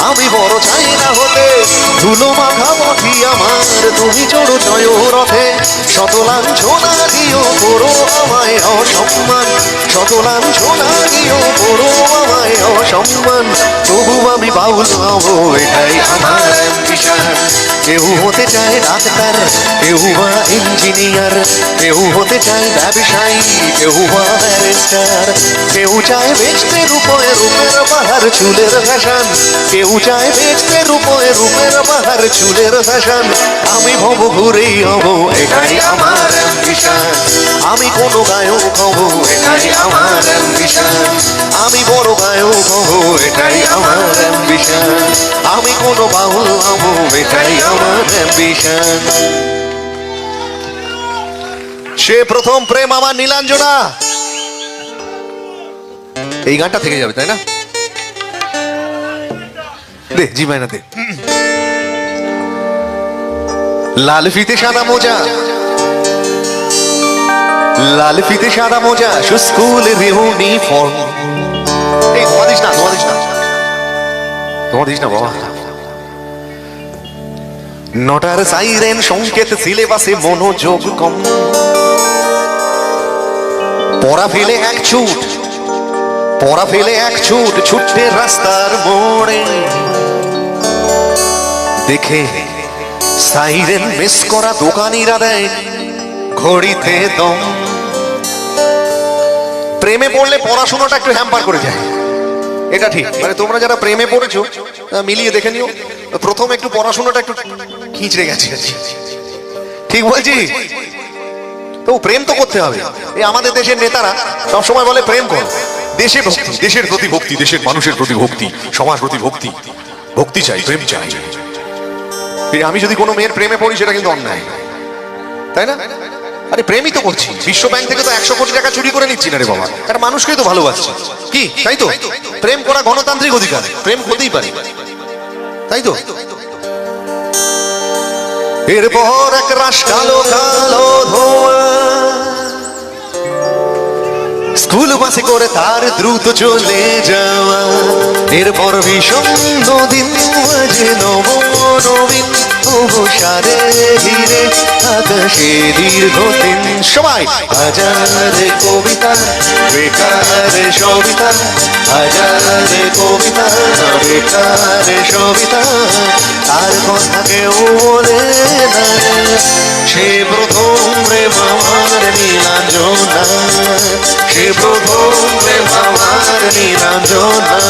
আমি বড় চাই না হতে, ধুলো মাথা পথি আমার তুমি চড়ো জয় রথে। শত লাঞ্ছনা দিও করো আমায় অসম্মান, শত লাঞ্ছনা দিও করো আমায় অসম্মান। তবু আমি বাউল হব এটাই আমার অ্যাম্বিশন। কেউ হতে চায় ডাক্তার, কেউ বা ইঞ্জিনিয়ার, কেউ হতে চায় ব্যবসায়ী, কেউ বা ব্যারিস্টার। কেউ চায় বেচতে রূপে রূপের বাহার চুলের ফ্যাশন, কেউ চায় বেচতে রূপে রূপের বাহার চুলের ফ্যাশন। আমি ভব ঘুরেই হব এটাই আমার অ্যাম্বিশন। আমি কোনো গায়ক হব এটাই আমার অ্যাম্বিশন। আমি বড় গায়ক হব এটাই আমার অ্যাম্বিশন। আমি কোনো বাউল হব এটাই আমার অ্যাম্বিশন। সে প্রথম প্রেম আমার নীলাঞ্জনা। এই গানটা থেকে যাবে তাই না? দে জি মাইনা দে। লাল ফিতে সাদা মোজা, লাল ফিতে সাদা মোজা, স্কুলের ইউনিফর্ম। এই তোমার দিস না, তোমার দিস না, তোমার দিস না বাবা। নটার সাইরেন সংকেত, সিলেবাসে মনোযোগ কম। পড়া ফেলে এক ছুট, পড়া ফেলে এক ছুট, ছুটতে রাস্তার মোড়ে। দেখে সাইরেন মিস করা দোকানিরা দেয় ঘড়িতে দম। প্রেমে পড়লে পড়াশোনাটা একটু হ্যাম্পার করে যায়, এটা ঠিক। মানে তোমরা যারা প্রেমে পড়েছো মিলিয়ে দেখে নিও, প্রথম একটু পড়াশোনাটা একটু খিঁচড়ে গেছে, ঠিক বলছি তো? প্রেম তো করতে হবে। এই আমাদের দেশের নেতারা সবসময় বলে প্রেম কর, দেশে ভক্তি, দেশের প্রতি ভক্তি, দেশের মানুষের প্রতি ভক্তি, সমাজ প্রতি ভক্তি, ভক্তি চাই, প্রেম চাই। আমি যদি কোনো মেয়ের প্রেমে পড়ি সেটা কিন্তু অন্যায়, তাই না? আরে প্রেমই তো করছি, বিশ্ব ব্যাংক থেকে তো 100 কোটি টাকা চুরি করে নিচ্ছি না রে বাবা, একটা মানুষকেই তো ভালোবাসছি, কি তাই তো? প্রেম করা গণতান্ত্রিক অধিকার, প্রেম হতেই পারে, তাই তো? এরপর এক রাশ কালো কালো ধোঁয়া স্কুল বাসে করে তার দ্রুত চলে যাওয়া, এরপর ভীষণ নদীন মাঝে নব নবীন অবসারে ধীরে আকাশে দীর্ঘদিন। সবাই হাজার কবিতা বেকার সবিতা, হাজার কবিতা বেকার সবিতা, তার কথা কেউ বলে না। সে প্রথম প্রেম আমার নীলাঞ্জনা, সে প্রথম প্রেম আমার নীলাঞ্জনা।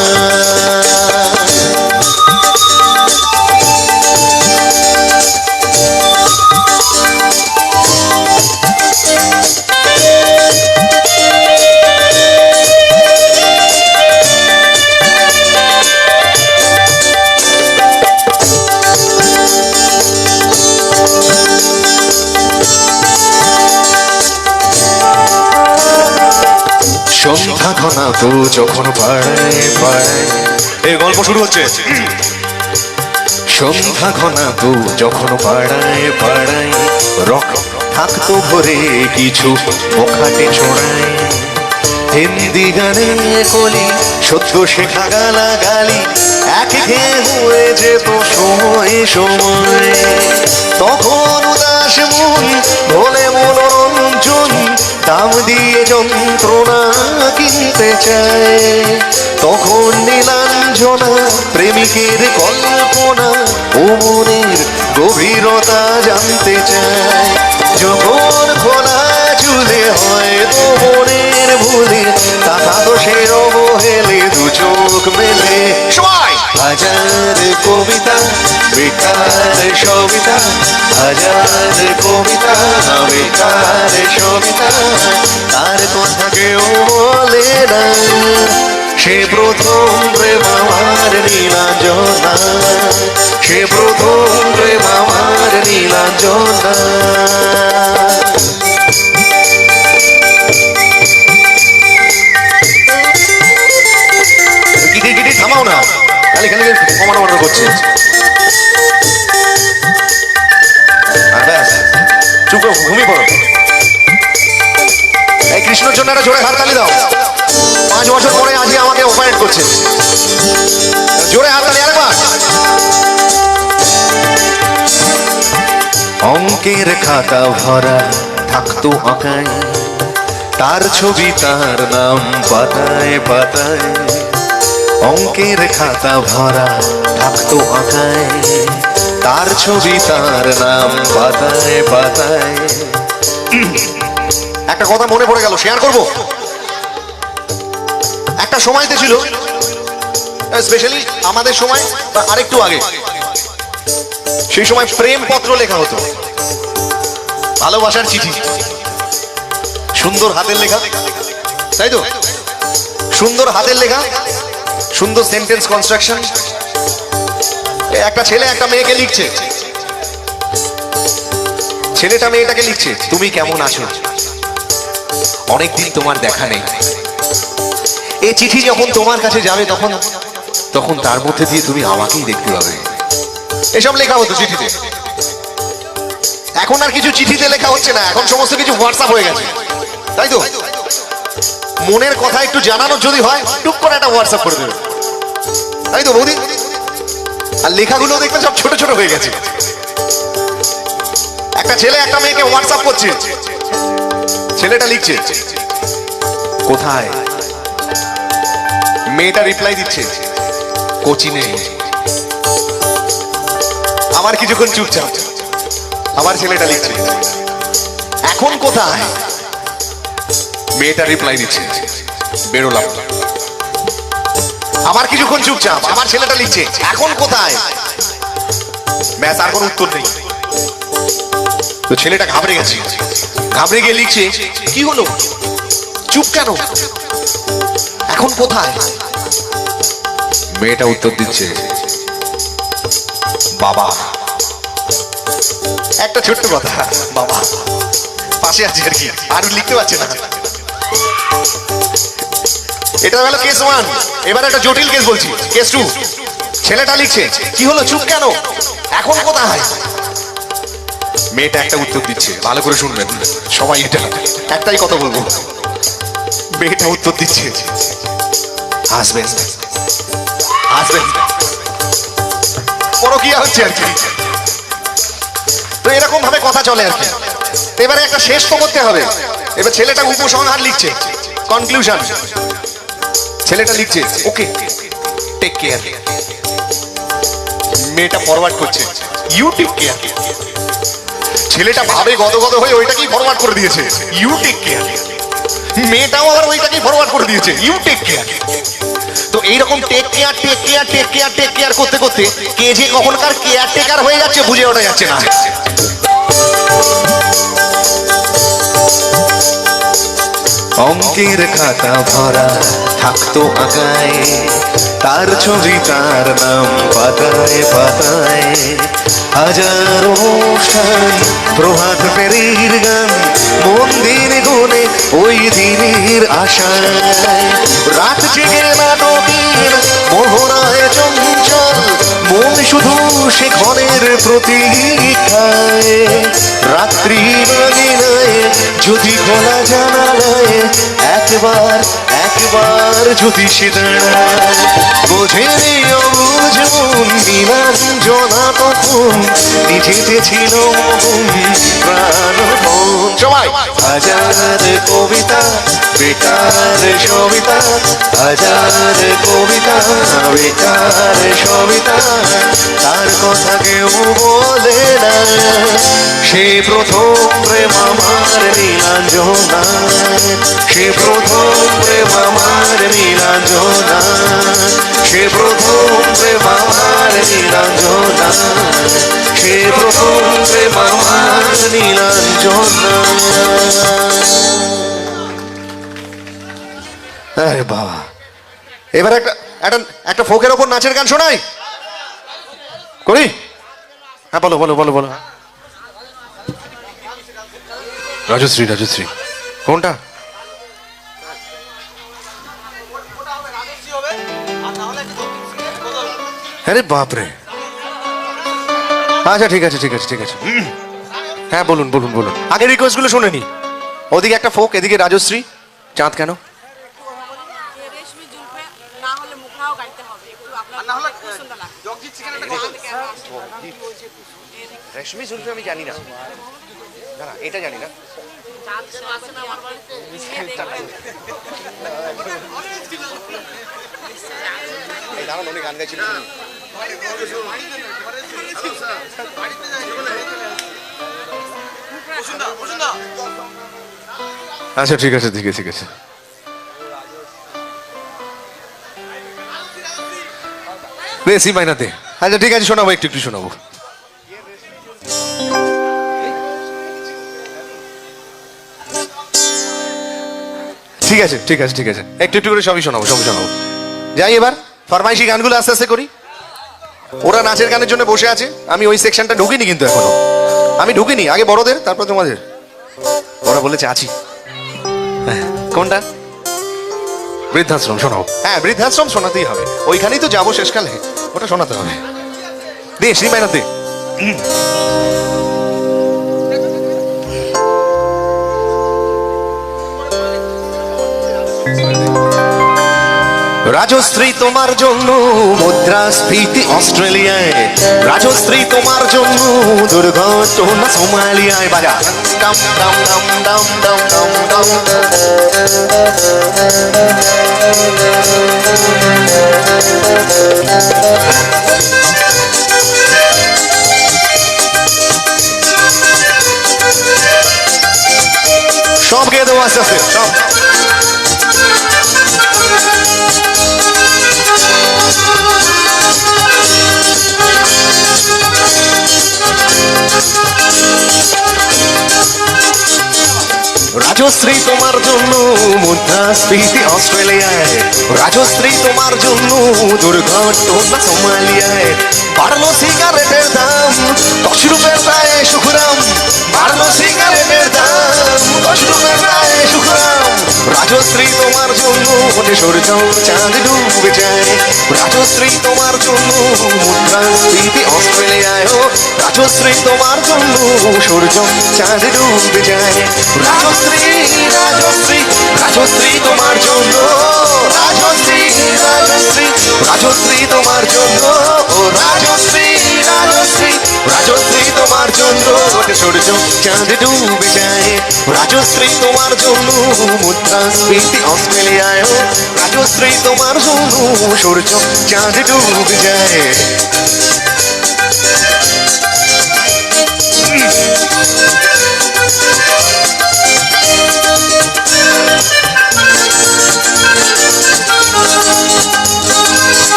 সন্ধ্যা ঘনা তো যখন পাড়ায় পাড়ায়, এই গল্প শুরু হচ্ছে। সন্ধ্যা ঘনা তো যখন পাড়ায় পাড়ায়, রক থাকতো ভরে কিছু ওখানে ছড়ায়। হিন্দি গানে কলি সদ্য শেখা গালা গালি একে হয়ে যেত সময় সময়। তখন উদাস মন ভোলে মনোরঞ্জন, দাম দিয়ে যন্ত্রণা কিনতে চায়। তখন নীলাঞ্জনা প্রেমিকের কল্পনা ও মনের গভীরতা জানতে চায়। যখন খোলা চুলে হয় তো মনের ভুলে, তাকাতো সে অবহেলে দু চোখ মেলে। সবাই হাজার কবিতা বেকার সবিতা, হাজার কবিতা বেকার সবিতা, তার কথা কেউ বলে না। সে প্রথম প্রেম আমার নীলাঞ্জনা, সে প্রথম প্রেম আমার নীলাঞ্জনা। থামাও না, খালি খালি কমানো অর্ডার করছে। চুপ করে ঘুমিয়ে পড়ো। এই কৃষ্ণর জন্য একটা জোরে হাততালি দাও। 5 বছর পরে আজই আমাকে অপারেট করছে। জোরে হাততালি আরেকবার। অঙ্কের খাতা ভরা থাকতো আঁকায়, তার ছবি তার নাম পাতায় পাতায়। অঙ্কের খাতা ভরা থাকতো আঁকায়, তার ছবি তার নাম পাতায় পাতায়। একটা কথা মনে পড়ে গেল, শেয়ার করব। একটা সময়তে ছিল, স্পেশালি আমাদের সময় বা আরেকটু আগে, সেই সময় প্রেম পত্র লেখা হতো, ভালোবাসার চিঠি, সুন্দর হাতের লেখা, তাই তো? সুন্দর হাতের লেখা, সুন্দর সেন্টেন্স কনস্ট্রাকশন। একটা ছেলে একটা মেয়েকে লিখছে, ছেলেটা মেয়েটাকে লিখছে, তুমি কেমন আছো, অনেকদিন তোমার দেখা নেই। এই চিঠি যখন তোমার কাছে যাবে তখন তখন তার মধ্যে দিয়ে তুমি আমাকেই দেখতে পাবে। এসব লেখা হতো চিঠিতে। এখন আর কিছু চিঠিতে লেখা হচ্ছে না, এখন সমস্ত কিছু হোয়াটসঅ্যাপ হয়ে গেছে, তাই তো? মনের কথা একটু জানানোর যদি হয়, টুক করে একটা হোয়াটসঅ্যাপ করে দেবে, তাই তো বৌদি? আর লেখাগুলো দেখবে সব ছোট ছোট হয়ে গেছে। একটা ছেলে একটা মেয়েকে হোয়াটসঅ্যাপ করছে, ছেলেটা লিখছে কোথায়, মেয়েটা রিপ্লাই দিচ্ছে কোচিনে। আবার কিছুক্ষণ চুপচাপ, আবার ছেলেটা লিখছে এখন কোথায়, মেয়েটা রিপ্লাই দিচ্ছে বেরোলাম। আবার কিছুক্ষণ চুপচাপ, আবার ছেলেটা লিখছে এখন কোথায়, ব্যাস আর কোনো উত্তর নেই। তো ছেলেটা ঘাবড়ে গেছে, ঘাবড়ে গিয়ে লিখছে কি হলো, চুপ কেন, এখন কোথায়? মেয়েটা উত্তর দিচ্ছে বাবা। একটা ছোট্ট কথা, বাবা পাশে আছে আর কি, আর লিখতে পারছে না। এটা হলো কেস 1। এবার একটা জটিল কেস বলছি, কেস 2। ছেলেটা লিখছে কি হলো, চুপ কেন, এখন কোথায়? মেয়েটা একটা উত্তর দিচ্ছে, ভালো করে শুনবেন সবাই, এটা একটাই কথা বলবো। মেয়েটা উত্তর দিচ্ছে, হাসবেন হাসবেন, পরকীয়া হচ্ছে আর কি। তো এরকম ভাবে কথা চলে আর কি। এবারে একটা শেষ তো করতে হবে। এবার ছেলেটা উপসংহার লিখছে, কনক্লুশন। ছেলেটা লিখছে ওকে টেক কেয়ার, মেয়েটা ফরওয়ার্ড করছে ইউ টেক কেয়ার। ছেলেটা ভাবে গদগদ হয়ে ওইটাকেই ফরওয়ার্ড করে দিয়েছে ইউ টেক কেয়ার, মেয়েটাও আবার ওইটাকেই ফরওয়ার্ড করে দিয়েছে ইউ টেক কেয়ার। তো এইরকম take care take care take care take care করতে করতে কে যে কখনকার কেয়ার টেকার হয়ে যাচ্ছে বুঝে ওঠা যাচ্ছে না। অঙ্কের খাতা ভরা থাকতো আঁকায়, তার ছবি তার নাম পাতায় পাতায়। হাজার অনুষ্ঠান প্রভাত ফেরির গান, মন দিন গুনে ওই দিনের আশায়। রাত জেগে নাটকের মোহনায় চঞ্চল, মন শুধু সে ক্ষণের প্রতীক্ষায়। রাত্রি বাগিনায় যদি খোলা জানালায় একবার একবার যদি সে দাঁড়ায়, বোঝেনি অবুঝুন নীলাঞ্জনা তখন নিজেতে ছিল প্রাণপণ। সবাই হাজার কবিতা বেকার সবিতা, হাজার কবিতা বেকার সবিতা, তার কথা কেউ বলে না। সে প্রথম প্রেম আমার নীলাঞ্জনা, সে প্রথম প্রেম আমার নীলাঞ্জনা, সে প্রথম প্রেম আমার নীলাঞ্জনা, সে প্রথম প্রেম আমার নীলাঞ্জনা। আরে বাবা, এবার একটা একটা একটা ফোকের ওপর নাচের গান শোনাই করি। হ্যাঁ বলো বলো বলো বলো। রাজশ্রী রাজশ্রী কোনটা? আরে বাপরে, আচ্ছা ঠিক আছে ঠিক আছে ঠিক আছে। হ্যাঁ বলুন বলুন বলুন, আগে রিকোয়েস্ট গুলো শুনে নি। ওদিকে একটা ফোক, এদিকে রাজশ্রী। চাঁদ কেন? রেশমি জুলফে না হলে মুখরাও গাইতে হবে একটু, আপনার খুব সুন্দর লাগে। রেশমি জুলফি আমি জানি না, না না এটা জানি না। এই দাঁড়ান, উনি গান গাইছিল। আচ্ছা ঠিক আছে ঠিক আছে ঠিক আছে। দে সি মাইনা দে। আচ্ছা ঠিক আছে, শোনাবো একটু একটু শোনাবো। ঠিক আছে ঠিক আছে ঠিক আছে, একটু একটু করে সবই শোনাবো সবই শোনাবো। যাই এবার ফরমাইশি গানগুলো আস্তে আস্তে করি। ওরা নাচের গানের জন্য বসে আছে, আমি ওই সেকশনটা ঢুকিনি কিন্তু এখনো, আমি ঢুকিনি। আগে বড়দের তারপর তোমাদের। ওরা বলেছে আছি। হ্যাঁ, কোনটা? বৃদ্ধাশ্রম শোনাও। হ্যাঁ বৃদ্ধাশ্রম শোনাতেই হবে, ওইখানেই তো যাবো শেষকালে, ওটা শোনাতে হবে। দে শ্রীমাইনা দে। রাজশ্রী তোমার জন্য মুদ্রাস্ফীতি অস্ট্রেলিয়ায়, রাজশ্রী তোমার জন্য দুর্ঘটনা সোমালিয়ায়। বাজা ডাম ডাম ডাম ডাম ডাম ডাম ডাম। সব গিয়ে দেবো আস্তে আস্তে সব। রাজশ্রী তোমার জন্য মুদ্রাস্ফীতি অস্ট্রেলিয়ায়, রাজশ্রী তোমার জন্য দুর্ঘটনা সোমালিয়ায়। বাড়লো সিগারেটের দাম 10 রুপের প্রায় সুখরাম, বাড়লো সিগারেটের দাম 10 রুপের প্রায় সুখরাম। রাজশ্রী তোমার জন্য সূর্য চাঁদ ডুবে যায়, রাজশ্রী তোমার জন্য মুদ্রাস্ফীতি অস্ট্রেলিয়ায়। ও রাজশ্রী তোমার জন্য সূর্য চাঁদ ডুবে যায়। রাজশ্রী রাজশ্রী রাজশ্রী তোমার জন্য, রাজশ্রী রাজশ্রী রাজশ্রী তোমার জন্য, ও রাজশ্রী রাজশ্রী রাজশ্রী তোমার জন্য ওঠে সূর্য চাঁদ ডুবে যায়, রাজশ্রী তোমার জন্য মুদ্রাস্ফীতি অস্ট্রেলিয়ায়, রাজশ্রী তোমার জন্য সূর্য চাঁদ ডুবে যায়।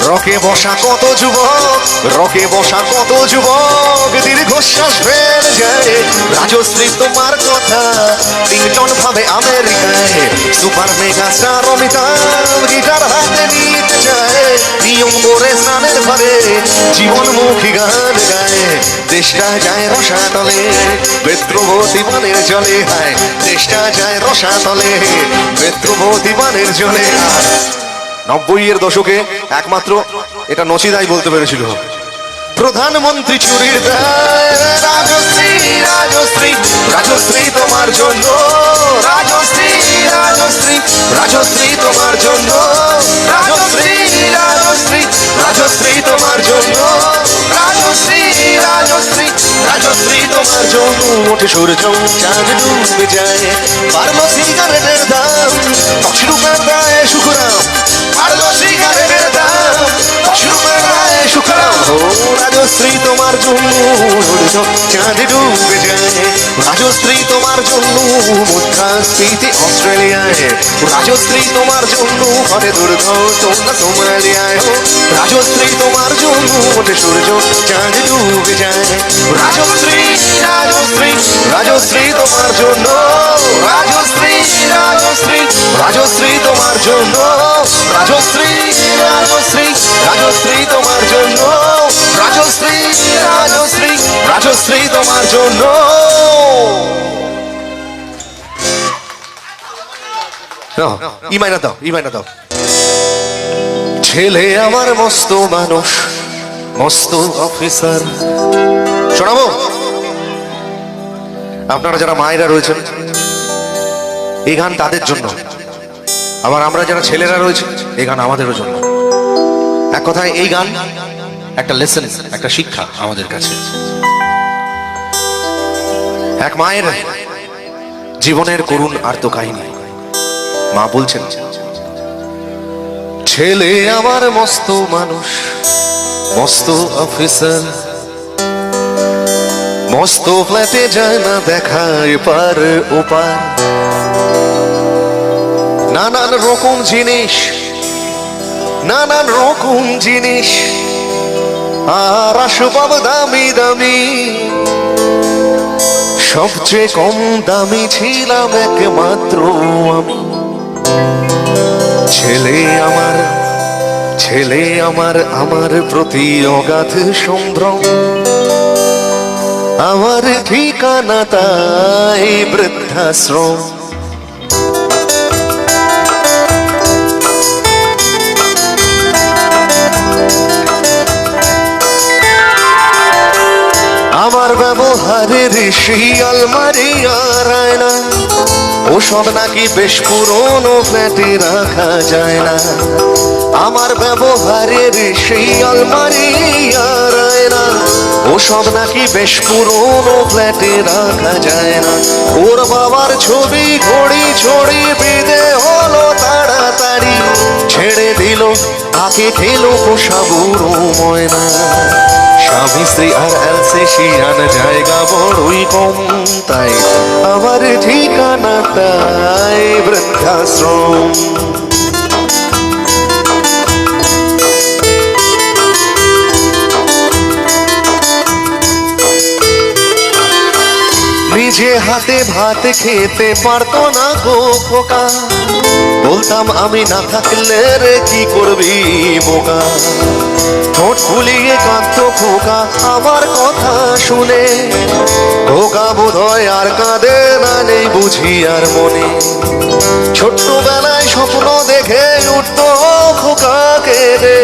রকে বসা কত যুবক, রকে বসা কত যুবক দীর্ঘশ্বাস ফেলে যায়, রাজশ্রী তোমার কথা রিংটন ভাবে আমেরিকায়, super mega star Amitabh guitar হাতে নিতে চায়, নিয়ম করে স্নানের ঘরে জীবনমুখী গান গায়, দেশটা যায় রসাতলে বেত্রবতী বানের জলে, হায় দেশটা যায় রসাতলে বেত্রবতী বানের জলে। আর 90-এর দশকে একমাত্র এটা নচিদাই বলতে পেরেছিল, প্রধানমন্ত্রী চুরির দায়, রাজশ্রী রাজশ্রী রাজশ্রী তোমার জন্য, রাজশ্রী রাজশ্রী রাজশ্রী তোমার জন্য, রাজশ্রী রাজশ্রী রাজশ্রী তোমার জন্য, রাজশ্রী রাজশ্রী রাজশ্রী তোমার জন্য ওঠে সূর্য চাঁদ ডুবে যায়, বাড়লো সিগারেটের দাম 10 রুপিয়ার দায় সুখরাম, বাড়লো সিগারেটের দাম 10 রুপিয়ার দায় সুখরাম, ও রাজশ্রী তোমার জন্য সূর্য চাঁদ ডুবে যায়, রাজশ্রী তোমার জন্য মুদ্রাস্ফীতি অস্ট্রেলিয়ায়, রাজশ্রী তোমার জন্য ঘরে দুর্ঘটনা সোমালিয়ায়, রাজশ্রী তোমার জন্য ওঠে সূর্য চাঁদ ডুবে যায়, রাজশ্রী রাজশ্রী রাজশ্রী তোমার জন্য, রাজশ্রী রাজশ্রী রাজশ্রী তোমার জন্য, রাজশ্রী রাজশ্রী রাজশ্রী তোমার জন্য, রাজশ্রী রাজশ্রী রাজশ্রী তোমার জন্য। ইমাইনা দাও, ইমাইনা দাও। ছেলে আমার মস্ত মানুষ, মস্ত অফিসার। শোনাবো? আপনারা যারা মায়েরা রয়েছেন এই গান তাদের জন্য, আবার আমরা যারা ছেলেরা রয়েছে এই গান আমাদেরও জন্য। এক কথায় এই গান একটা লেসন, একটা শিক্ষা আমাদের কাছে। এক মায়ের জীবনের করুণ আর্ত কাহিনী। মা বলছেন, ছেলে আমার মস্ত মানুষ, মস্ত অফিসার, মস্ত ফ্ল্যাটে যায় না দেখা এপার ওপার, নানান রকম জিনিস, নানান রকম জিনিস আর আসবাব দামি দামি, সবচেয়ে কম দামি ছিলাম একমাত্র আমি। ছেলে আমার, ছেলে আমার, আমার প্রতি অগাধ সম্ভ্রম, আমার ঠিকানা তাই বৃদ্ধাশ্রম। আমার ব্যবহারের সেই আলমারি আর আয়না ওসব নাকি বেশ পুরনো ফ্ল্যাটে রাখা যায় না। আমার ব্যবহারের সেই আলমারি আর আয়না ওসব নাকি বেশ পুরনো ফ্ল্যাটে রাখা যায় না। ওর বাবার ছবি ঘড়ি ছড়ি বেঁধে হলো তাড়াতাড়ি, ছেড়ে দিল তাকে খেলো পোষা বুড়ো ময়না। স্বামী স্ত্রী আর অ্যালসেশিয়ান জায়গা বড়ই কম, তাই আমার ঠিকানা তাই বৃদ্ধাশ্রম। নিজ নিজে হাতে ভাত খেতে পারতো না গো খোকা, বলতাম আমি না থাকলে রে কি করবি বোকা। ঠোঁট ফুলিয়ে কাঁদতো খোকা আমার কথা শুনে, খোকা বোধহয় আর কাঁদে না, নেই বুঝি আর মনে। ছোট্টবেলায় স্বপ্ন দেখে উঠতো খোকাকে রে,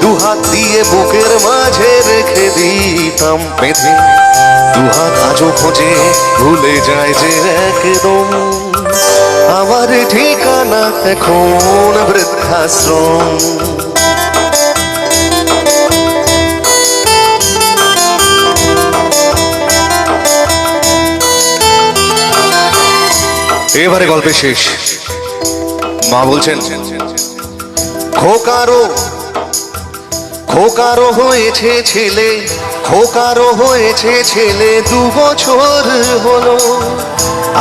দুহাত দিয়ে বুকের মাঝে রেখে দিতাম বেঁধে। দুহাত আজও খোঁজে ভুলে যায় যে একদম, আমার ঠিকানা এখন বৃদ্ধাশ্রম। এবারে গল্পের শেষ। মা বলছেন, খোকারও হয়েছে ছেলে, খোকারও হয়েছে ছেলে, 2 বছর হলো,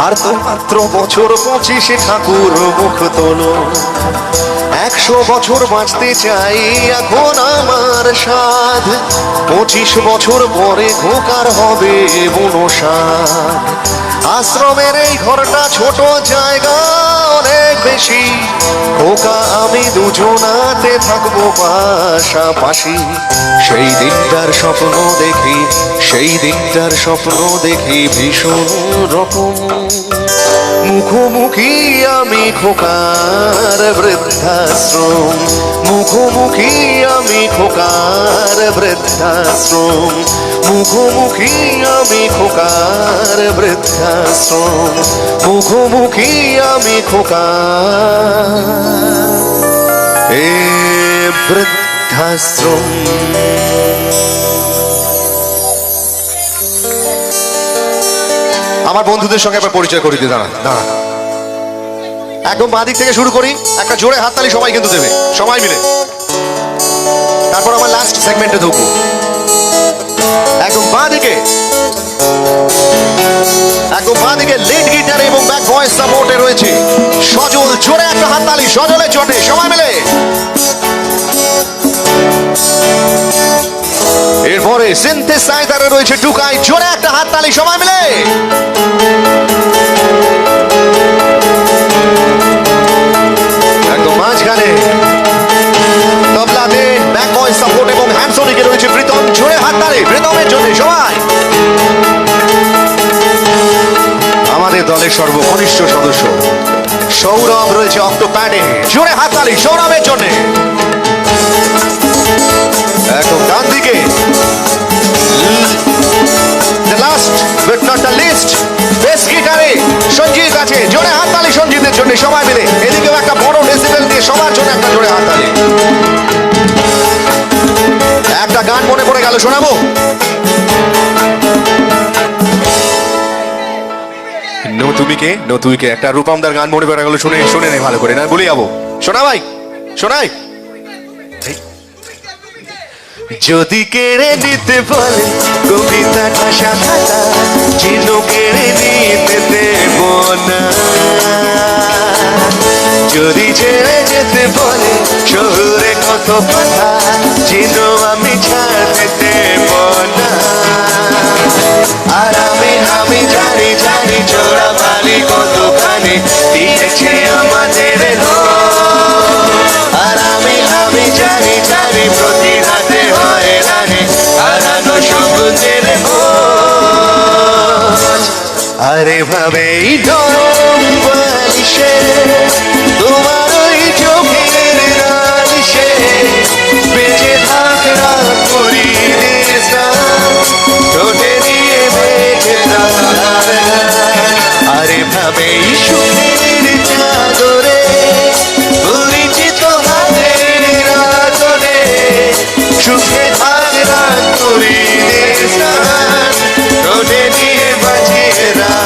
আর তো মাত্র বছর 25 ঠাকুর মুখ তোলো। 100 বছর বাঁচতে চাই এখন আমার সাধ, 25 বছর পরে খোকার হবে বনসাদ। আশ্রমের এই ঘরটা ছোট, জায়গা অনেক বেশি, খোকা আমি দুজনাতে থাকবো পাশাপাশি। সেই দিনটার স্বপ্ন দেখি, সেই দিনটার স্বপ্ন দেখি ভীষণ রকম, মুখোমুখি আমি খোকার বৃদ্ধাশ্রম, মুখোমুখি আমি খোকার বৃদ্ধাশ্রম, মুখোমুখি আমি খোকার বৃদ্ধাশ্রম, মুখোমুখি আমি খোকার এ বৃদ্ধাশ্রম। আমার বন্ধুদের সঙ্গে একবার পরিচয় করিয়ে দিই। দাঁড়া দাঁড়া, একদম বাঁ দিক থেকে শুরু করি, একটা জোরে হাততালি সবাই কিন্তু দেবে, সবাই মিলে। তারপর আমার লাস্ট সেগমেন্টে ঢুকবো। একদম বাঁ দিকে, একদম বাঁ দিকে লিড গিটার এবং ব্যাক ভয়েস সাপোর্টে রয়েছে সজল। জোরে একটা হাততালি সজলের চটে, সবাই মিলে। এরপরে সিনথেসাইজারে রয়েছে টুকাই, জোরে একটা হাততালি সবাই মিলে। একদম মাঝখানে তবলাতে ব্যাক ভয়েস সাপোর্ট এবং হ্যান্ডসনিকে রয়েছে প্রীতম, জোরে হাততালি প্রীতমের জন্য সবাই। আমাদের দলের সর্বকনিষ্ঠ সদস্য সৌরভ রয়েছে অক্টোপ্যাডে, জোরে হাততালি সৌরভের জন্য। একদম ডান দিকে the last but not the least bass গিটারে সঞ্জিত আছে, জোরে হাততালি সঞ্জিতের জন্য সবাই মিলে। এদিকেও একটা বড় ডেসিবেল দিয়ে সবার জন্য একটা জোরে হাততালি। একটা গান মনে পড়ে গেল, শোনাবো? নতুমিকে নতুইকে একটা রূপমদার গান মনে পড়ে গেল, শুনে শুনে নে ভালো করে, না বলে যাবো। শোনা ভাই, শোনাই। যদি কেড়ে নিতে বলে কবিতাটা শাখাটা, চিহ্ন কেড়ে নিতে দেব না। যদি ছেড়ে যেতে বলে শহুরে কত কথা, চিহ্ন আমি ছাড়তে দেব না। আর আমি জানি জানি চোরা বালি কতখানি দিয়েছে আমাদের আর আমি জানি জানি প্রতি রাতে হয় রানে হারানো স্বপ্নের আরে ভাবেই নরম বালিশে তোমার ওই চোখের নালিশে বেঁচে থাক রাত করি ঠোঁটে দিয়ে বেঁচে থাক। আরে ভাবেই সুখের চাদরে পরিচিত হাতের রাতরে সুখে থাক রাত করি ঠোঁটে দিয়ে বাজিয়ে রাত।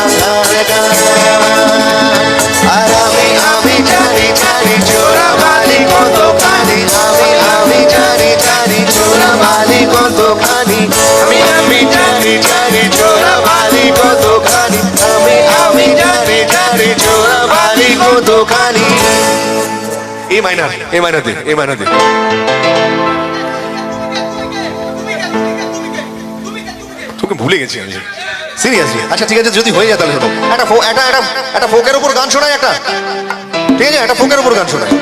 আর আমি জানি জানি চোরা বালি কতখানি, আমি জানি জানি চোরা বালি কতখানি, আমি জানি জানি চোরা বালি কতখানি, আমি জানি জানি চোরা বালি কতখানি। এ মাইনার দে, এ মাইনার দে। তোকে ভুলে গেছি আমি। সিরিয়াসলি? আচ্ছা ঠিক আছে, যদি হয়ে যায় তাহলে শোনো, একটা ফোকের উপর গান শোনায় একটা, ঠিক আছে? একটা ফোকের উপর গান শোনায়।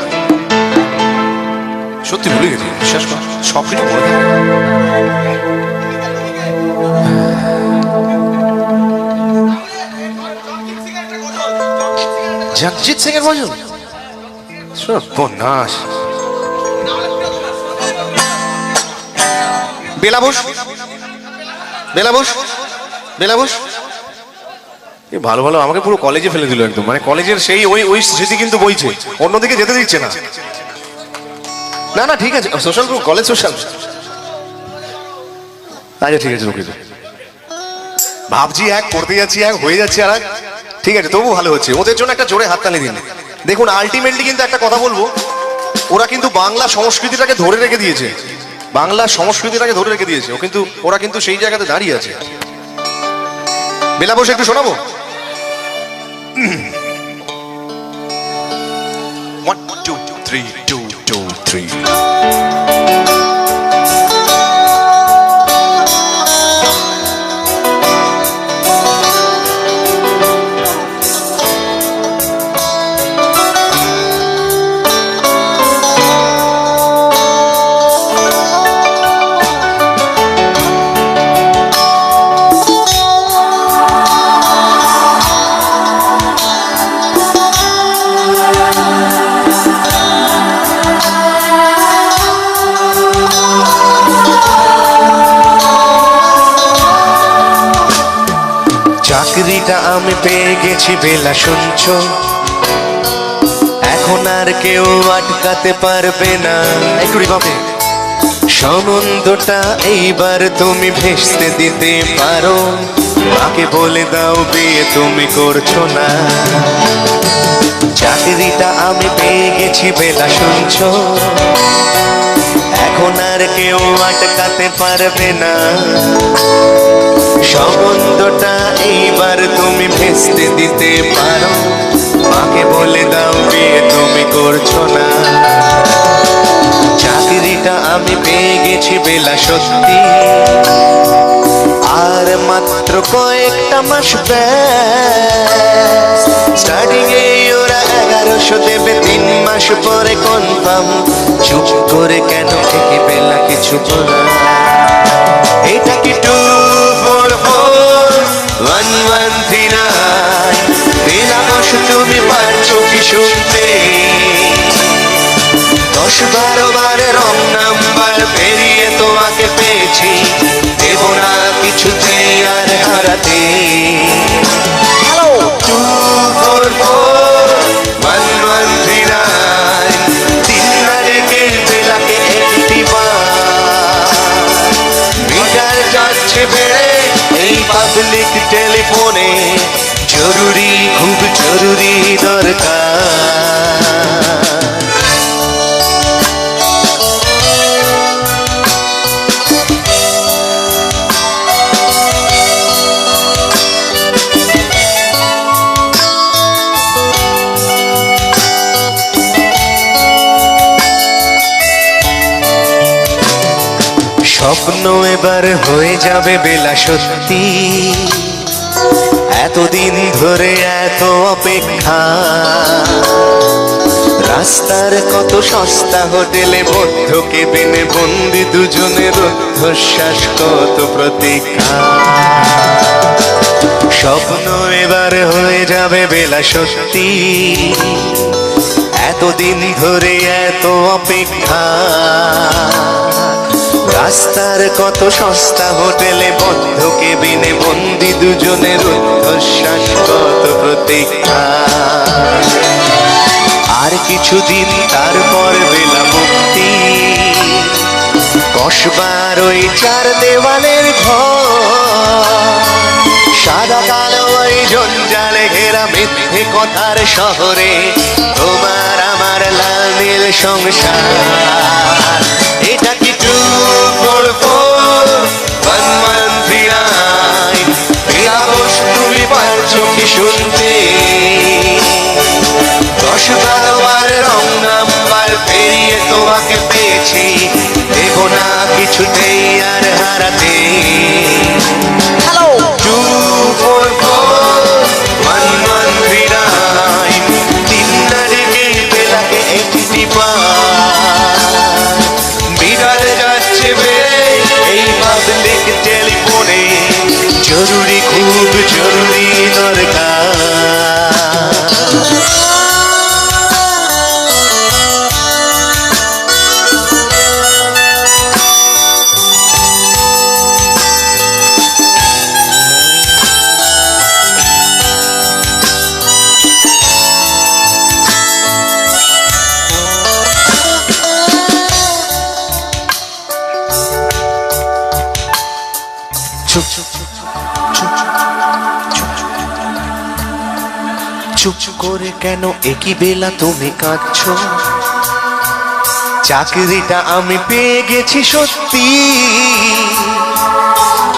সত্যি ভুলে গেছি, বিশ্বাস কর, সব কিছু মনে থাকে। জগজিৎ সিং এর গজল? সর্বনাশ। বেলাবোস, বেলাবোস, বেলাবোস। এ ভালো ভালো আমাকে পুরো কলেজে ফেলে দিল একদম, মানে কলেজের সেই ওই ওই স্মৃতি কিন্তু বইছে, অন্যদিকে যেতে দিচ্ছে না। না না ঠিক আছে, সোশ্যাল গ্রুপ, কলেজ সোশ্যাল। আচ্ছা ঠিক আছে, ওকে। ভাবছি এক, করতে যাচ্ছি এক, হয়ে যাচ্ছে আর এক। ঠিক আছে, তবু ভালো হচ্ছে। ওদের জন্য একটা জোরে হাততালি দিন। দেখুন আলটিমেটলি কিন্তু একটা কথা বলবো, ওরা কিন্তু বাংলা সংস্কৃতিটাকে ধরে রেখে দিয়েছে, বাংলা সংস্কৃতিটাকে ধরে রেখে দিয়েছে। ওরা কিন্তু সেই জায়গাতে দাঁড়িয়ে আছে। বেলাবোস একটু শোনাবো? 1 2 3 2 2 3। চাকরিটা আমি পেয়ে গেছি বেলা, শুনছো? এখন আর কেউ আটকাতে পারবে না। একটু রিভাবে। সম্বন্ধটা এইবার তুমি ভেস্তে দিতে পারো, মাকে বলে দাও বিয়ে তুমি করছো না। চাকরিটা আমি পেয়ে গেছি বেলা, শুনছো? এখন আর কেউ আটকাতে পারবে না। সম্বন্ধটা এইবার তুমি ভেস্তে দিতে পারো, মাকে বলে দাও বিয়ে তুমি করছো না। চাকরিটা আমি পেয়ে গেছি বেলা, সত্যি। আর মাত্র কয়েকটা মাস ব্যাস, স্টার্টিং এ ওরা 1100 দেবে, 3 মাস পরে কনফার্ম। চুপ করে কেন থেকে বেলা কিছু বলা? এটা কি 2441139? বেলাবোস তুমি পারছো কি শুনতে? 10-12 বার রং নাম্বার পেরিয়ে তোমাকে পেয়েছি, দেব না কিছুতেই আর হারাতে। 2441139, দিন না রেখে বেলাকে একটি মিটার যাচ্ছে বেড়ে এই পাবলিক টেলিফোনে, জরুরি, খুব জরুরি দরকার। স্বপ্ন এবার হয়ে যাবে বেলা, সত্যি। এতদিন ধরে এত অপেক্ষা, রাস্তার কত সস্তা হোটেলে বদ্ধ কেবিনে বন্দি দুজনের রুদ্ধশ্বাস, কত প্রতীক্ষা। স্বপ্ন এবার হয়ে যাবে বেলা, সত্যি। এতদিন ধরে এত অপেক্ষা, রাস্তার কত সস্তা হোটেলে বদ্ধ কেবিনে বন্দি দুজনের রুদ্ধশ্বাস, কত প্রতীক্ষা। আর কিছুদিন তারপর বেলা মুক্তি, কসবার ওই 4 দেওয়ালের ঘর, সাদা কালো ওই জঞ্জালে ঘেরা মিথ্যে কথার শহরে তোমার আমার লাল নীল সংসার। এটা কি 2441139? বেলাবোস তুমি পারছো কি শুনতে? 10-12 বার রং নাম্বার পেরিয়ে তোমাকে পেয়েছি, দেব না কিছুতেই আর হারাতে। 2 জরুরি খুব জরুরি দরকার। চুপ চুপ চুপ চুপ চুপ চুপ চুপ করে কেন একই বেলা তুমি কাঁদছো? চাকরিটা আমি পেয়ে গেছি সত্যি,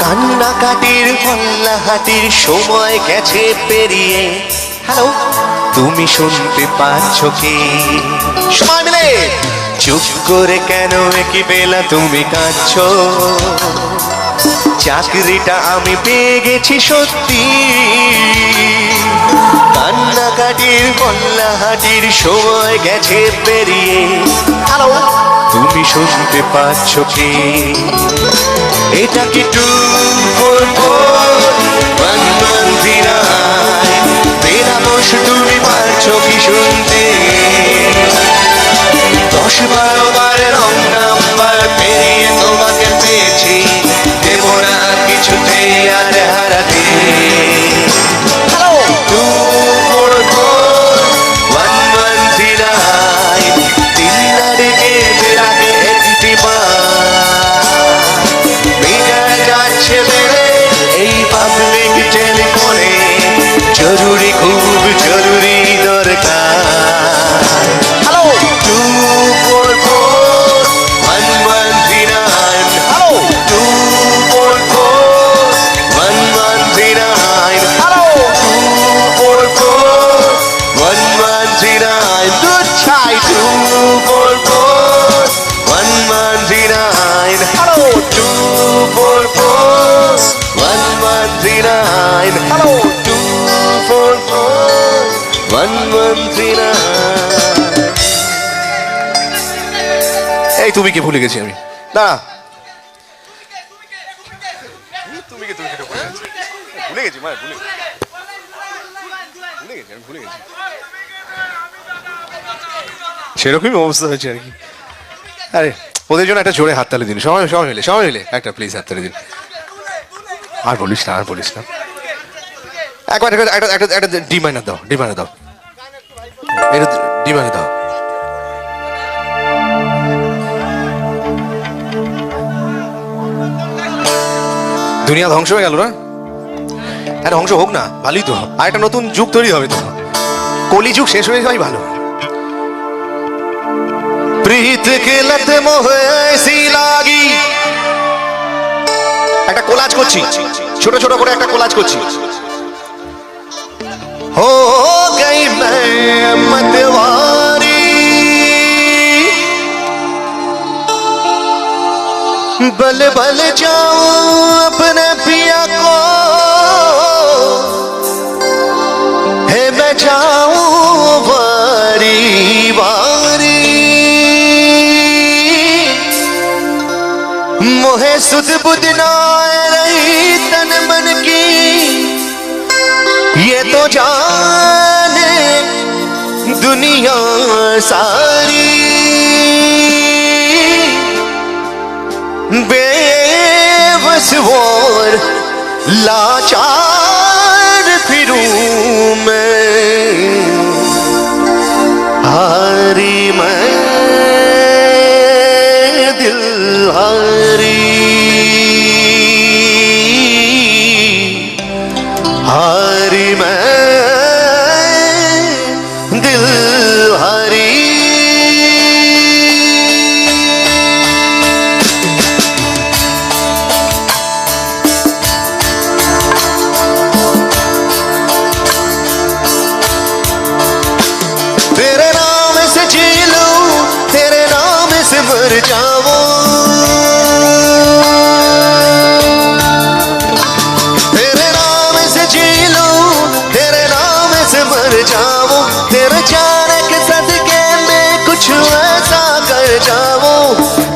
কান্নাকাটির হল্লাহাটির সময় গেছে পেরিয়ে। হ্যালো, তুমি শুনতে পাচ্ছ কি? সময় মিলে চুপ করে কেন একই বেলা তুমি কাঁদছো? চাকরিটা আমি পেয়ে গেছি সত্যি, কান্নাকাটির কল্লাহাটির সময় গেছে পেরিয়ে। হ্যালো, তুমি শুনতে পাচ্ছ কি? এটা কি two four four one one zero? তেরা বস তুমি পারছো কি শুনতে? 10-12 বার রং নাম্বার পেরিয়ে তোমাকে পেয়েছি, দেব না কিছুতে আর হারাতে। হ্যালো, 244-1109 তিনটা ডেকে বেড়াকে একটি মিটার যাচ্ছে বেড়ে এই পাবলিক টেলিফোনে, জরুরি খুব জরুরি দরকার। হ্যালো, 244-1109। হ্যালো, 244-1109। হ্যালো, 244-1109। দুধ চাই 244-1109। হ্যালো, 244-1109। হ্যালো, 244-1109। এই তুমি কে ভুলে গেছি আমি। না তুমি কে ভুলে গেছি, মানে ভুলে গেছি আমি, ভুলে গেছি। সেরকমই অবস্থা হয়েছে আর কি। আরে ওদের জন্য একটা জোরে হাততালি দিন, সবাই সবাই মিলে একটা প্লিজ হাততালি দিন। আর বলিস না, আর বলিস না। একবার একটা ডি মাইনার দাও, ডি মাইনার দাও, এটা ডি মাইনার দাও। দুনিয়া ধ্বংস হয়ে গেল না? হ্যাঁ, ধ্বংস হোক না, ভালোই তো। আর একটা নতুন যুগ তৈরি হবে তো। কলি যুগ শেষ হয়ে যাওয়াই ভালো। प्रीत के लत मोहे ऐसी लागी। একটা কোলাজ করছি, ছোট ছোট করে একটা কোলাজ করছি। हो गई मैं मतवारी, बल बल जाऊं अपने पिया को, है मैं जाऊं वारी वारी। मोहे सुध बुध ना रही तन मन की, ये तो जाने दुनिया सारी। बेबस और लाचार फिरूं मैं, हारी मैं दिल हारी, हारी मैं दिल हारी। तेरे नाम से जी लूं, तेरे नाम से मर जाऊं, तेरे नाम से जी लूं, तेरे नाम से मर जाऊं। तेरे जाने के सदके में कुछ ऐसा कर जाऊं,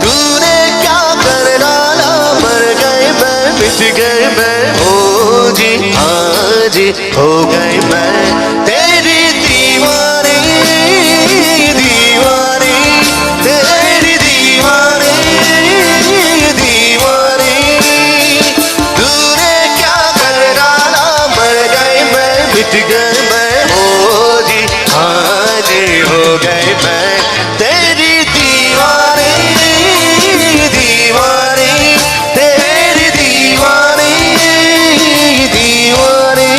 तूने क्या कर डाला, मर गए मैं, मिट गए मैं, हो जी हाँ जी हो गई मैं तेरी दीवानी दीवानी तेरी दीवानी दीवानी तूने क्या कर डाला मर गई मैं मिट गई मैं हो जी हाँ जी हो गई मैं तेरी दीवानी दीवानी तेरी दीवानी दीवानी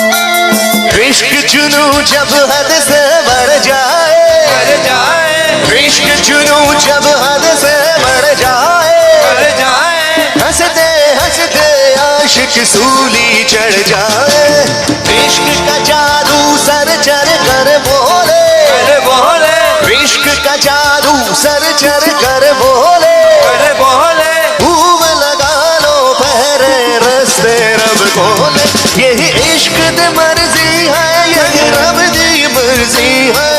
इश्क चुनू जब हद से बढ़ जाए इश्क चुनू जब हद से बढ़ जाए हंसते हंसते आशिक सूली चढ़ जाए इश्क का जादू सर चढ़ कर बोले इश्क का जादू सर चढ़ कर बोले भूव लगा लो पहरे रस्ते रब खोले यही इश्क दी मर्जी है यही रब दी मर्जी है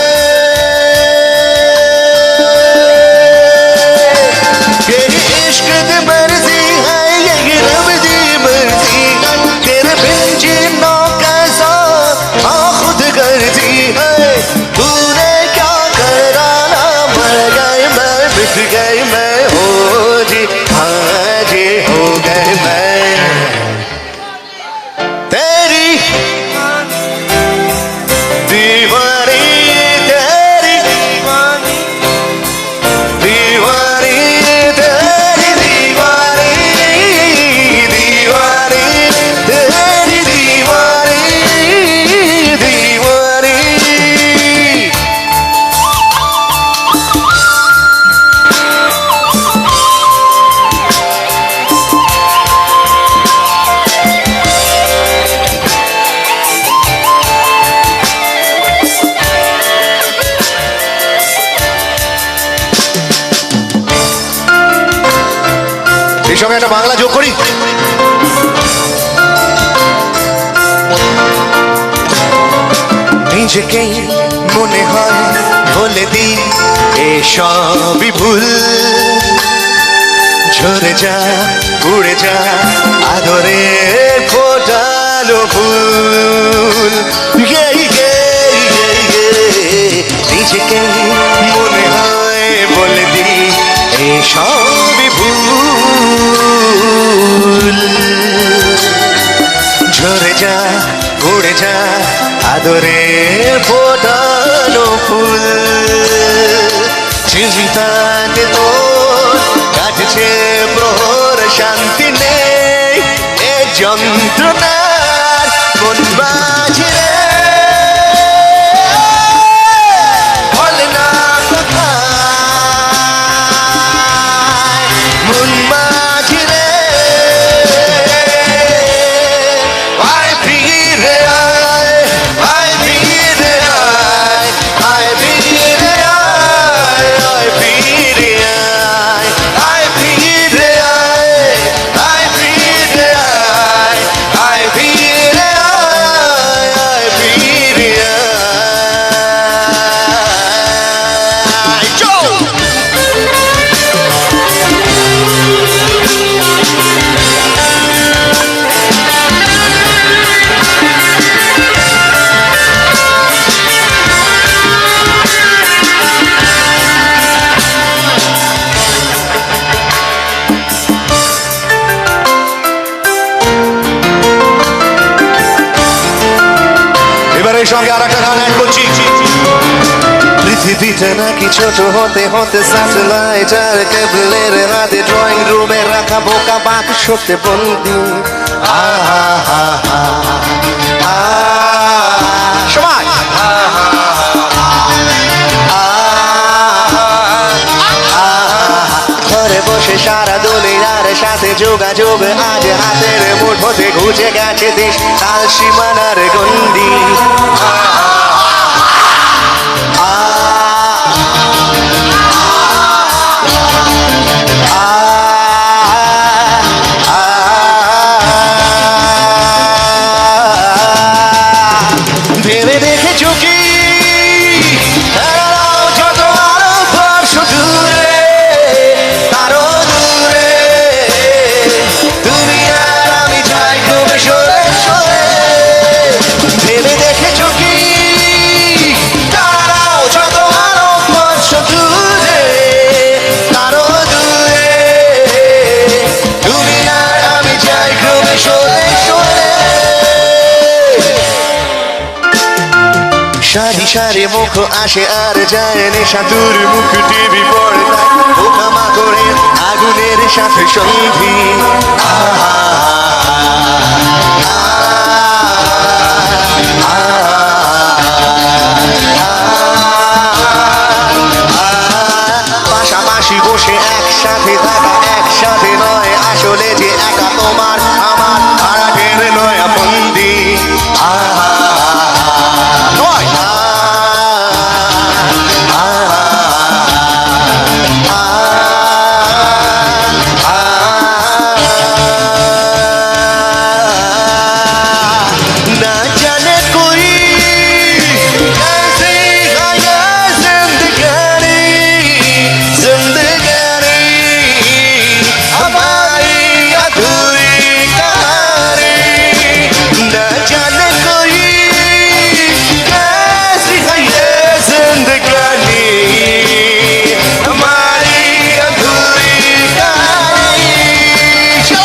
यही इश्क दी मर्जी है यही रब दी मर्जी तेरे बिन जीना कैसा हाँ खुद गर्जी है तूने क्या कर डाला मर गई मैं मिट गई मैं हो जी हाँ जी हो गई मैं तेरी दीवानी तेरी दीवानी तेरी दीवानी दीवानी तेरी दीवानी दीवानी এই সঙ্গে একটা বাংলা যোগ করি নিজেকেই মনে হয় বলে দি এসবই ভুল ঝরে যা উড়ে যা আদরে ফোটালো ফুল নিজেকেই মনে হয় বলে দি এসবই ভুল ঝরে যা উড়ে যা আদরে ফোটানো ফুল চিন্তাতে তো কাটছে প্রহর শান্তি নেই এ যন্ত্রণার মন বাজে বল না কোথায় মন বাজে আয় ফিরে আয় আয় ফিরে আয় আয় ফিরে আয় আয় ফিরে আয় আয় ফিরে আয় আয় ফিরে আয় আয় ফিরে আয় আয় ফিরে আয় চল এবারে সঙ্গে আর একটা গান অ্যাড করছি পৃথিবীতে নাকি ছোট হতে হতে স্যাটেলাইট আর কেবলের হাতে ড্রয়িং রুমে রাখা বোকা বাক্সতে বন্দি সবাই ঘরে বসে সারা দুনিয়ার সাথে যোগাযোগ আজ হাতের মুঠোতে ঘুচে গেছে দেশ কাল সীমানার গন্ডি সারি সারি মুখ আসে আর যায় নেশা তোর মুখ টিভি পর্দায় পোকামা করে আগুনের সাথে সন্ধি পাশাপাশি বসে একসাথে থাকা একসাথে নয় আসলে যে একা তোমার আমার ভাড়াটের নয়া বন্দি নয় না জানে কোই कैसे गया जिंदगानी जिंदगानी हमारी अधूरी कहानी न जाने कोई कैसी है ये जिंदगानी हमारी अधूरी कहानी जो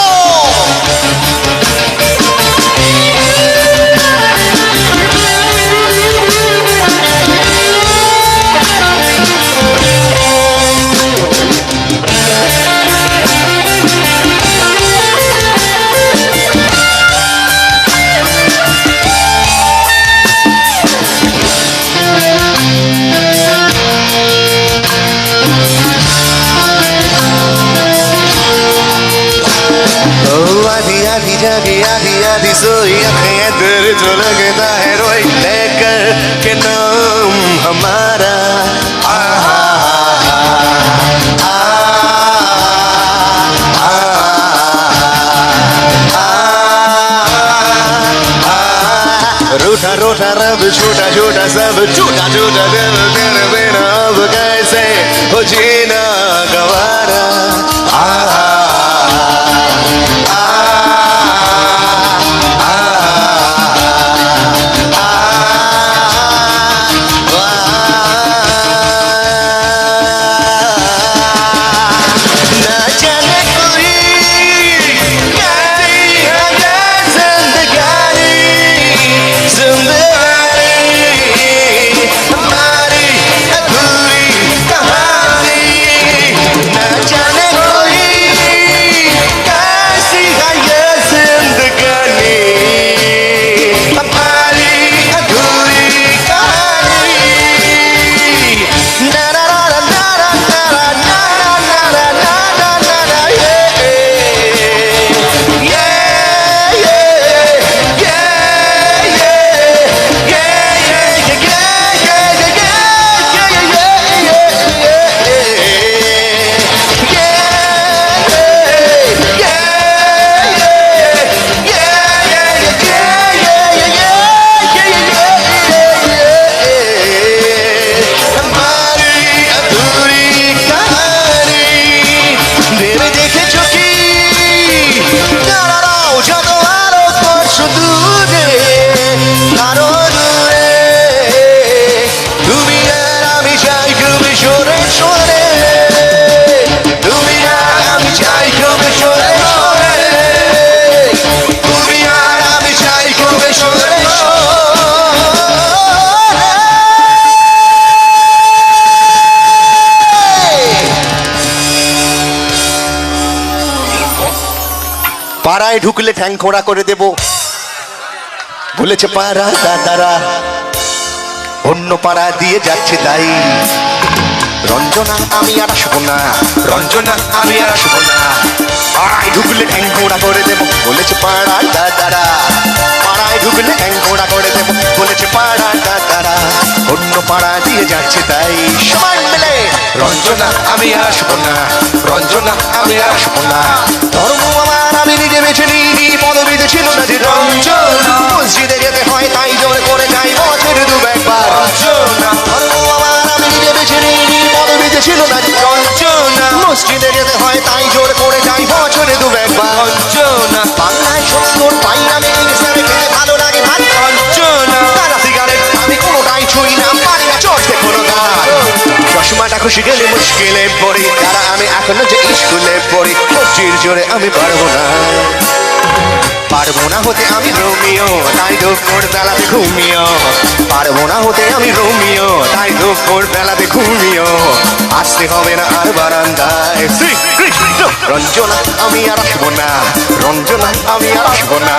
आधी आधी जागी आधी आधी सोई अखियां तेरे जो लगता है रोई लेकर के नाम हमारा रूठा रूठा रब छोटा छोटा सब छोटा छोटा दिल तेरे बिना अब कैसे हो जीना गवारा ना जाने कोई कैसी है ये जिंदगानी जिंदगानी हमारी अधूरी कहानी ना जाने कोई कैसी है ये जिंदगानी हमारी अधूरी कहानी ना ना ना ना ना ना ना ना ना ना ना हमारी अधूरी कहानी ভেবে দেখেছো কি দাঁড়াও যত আরো স্পর্শ দূরে আরো দূরে তুমি আর আমি চাই খুবই সরে সরে তুমি আর আমি চাই খুবই সরে সরে তুমি আর আমি চাই খুবই সরে পাড়ায় ঢুকলে ঠ্যাং খোঁড়া করে দেব বলেছে পাড়া দাদারা অন্য পাড়া দিয়ে যাচ্ছে তাই রঞ্জনা আমি আর আসবো না রঞ্জনা আমি আর আসবো না পাড়ায় ঢুকলে ঠ্যাং খোঁড়া করে দেব বলেছে পাড়া দাদারা পাড়ায় ঢুকলে ঠ্যাং খোঁড়া করে দেব বলেছে পাড়া দাদারা অন্য পাড়া দিয়ে যাচ্ছে তাই সমান মিলে রঞ্জনা আমি আর আসবো না রঞ্জনা আমি আর আসবো না ধর্ম আমার আমি নিজে বেছে নিইনি পদবিতে ছিল না যে রঞ্জনা মসজিদে যেতে হয় তাই জোর করে যাই বছরে দু একবার রঞ্জনা ধর্ম আমার আমি নিজে বেছে নিইনি পদবিতে ছিল না যে রঞ্জনা মসজিদে যেতে হয় তাই জোর করে যাই বছরে দু একবার রঞ্জনা বাংলায় সুন্দর পাই আমি ইংলিশে খেতে ভালো লাগে ভাই রঞ্জনা তারা সিগারেট আমি কোনোটাই ছুঁই না পারি না চড়তে কোনো গান চশমাটা খুশি গেলে মুশকিলে পড়ি তারা আমি এখনো যে স্কুলে পড়ি মসজিদ জোরে আমি পারবো না পারবো না হতে আমি রোমিও, তাই দুপুর বেলাতে ঘুমিও। পারবো না হতে আমি রোমিও, তাই দুপুর বেলাতে ঘুমিও। আসতে হবে না আর বারান্দায় শ্রীকৃষ্ণ রঞ্জনা, আমি আর আসবো না, রঞ্জনা আমি আর আসবো না।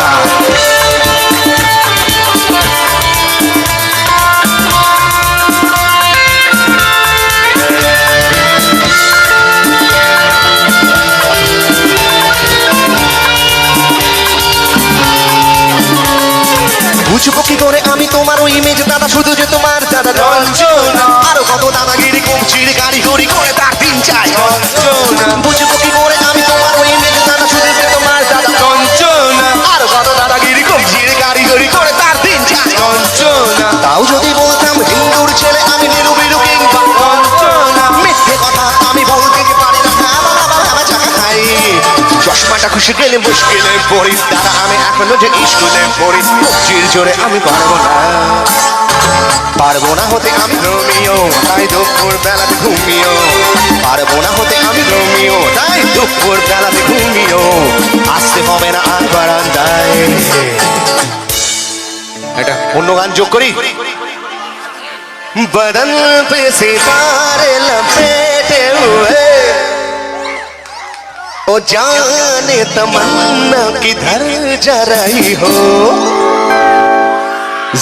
বুঝবো কি করে আমি তোমার ওই ইমেজ দাদা, শুধু যে তোমার দাদা রঞ্জনা। আরো কত দাদাগিরি কুচির গাড়ি গড়ি করে তার দিন চাই রঞ্জনা। বুঝবো কি করে আমি তোমার ওই ইমেজ দাদা, শুধু যে তোমার দাদা রঞ্জনা। আরো কত দাদাগিরি কুচির গাড়ি গড়ি করে তার দিন চাই রঞ্জনা। তাও যদি বলতাম হিন্দুর ছেলে আমি নিরুবিরু কিংবা রঞ্জনা, মিথ্যে কথা আমি বলতে পারি না, চাকা খাই। চশমাটা খুশি গেলে মুশকিলে পড়ি দাদা, আমি এখনো যে স্কুলে পড়ি। কবজির জোরে আমি পারবো না, পারবো না হতে আমি রোমিও, তাই দুপুর বেলাতে ঘুমিও। পারবো না হতে আমি রোমিও, তাই দুপুর বেলাতে ঘুমিও। আসতে হবে না আর বারান্দায়। এটা অন্য গান যোগ করি। बदन पे सितारे लपेटे हुए, ओ जाने तमन्ना किधर जा रही हो।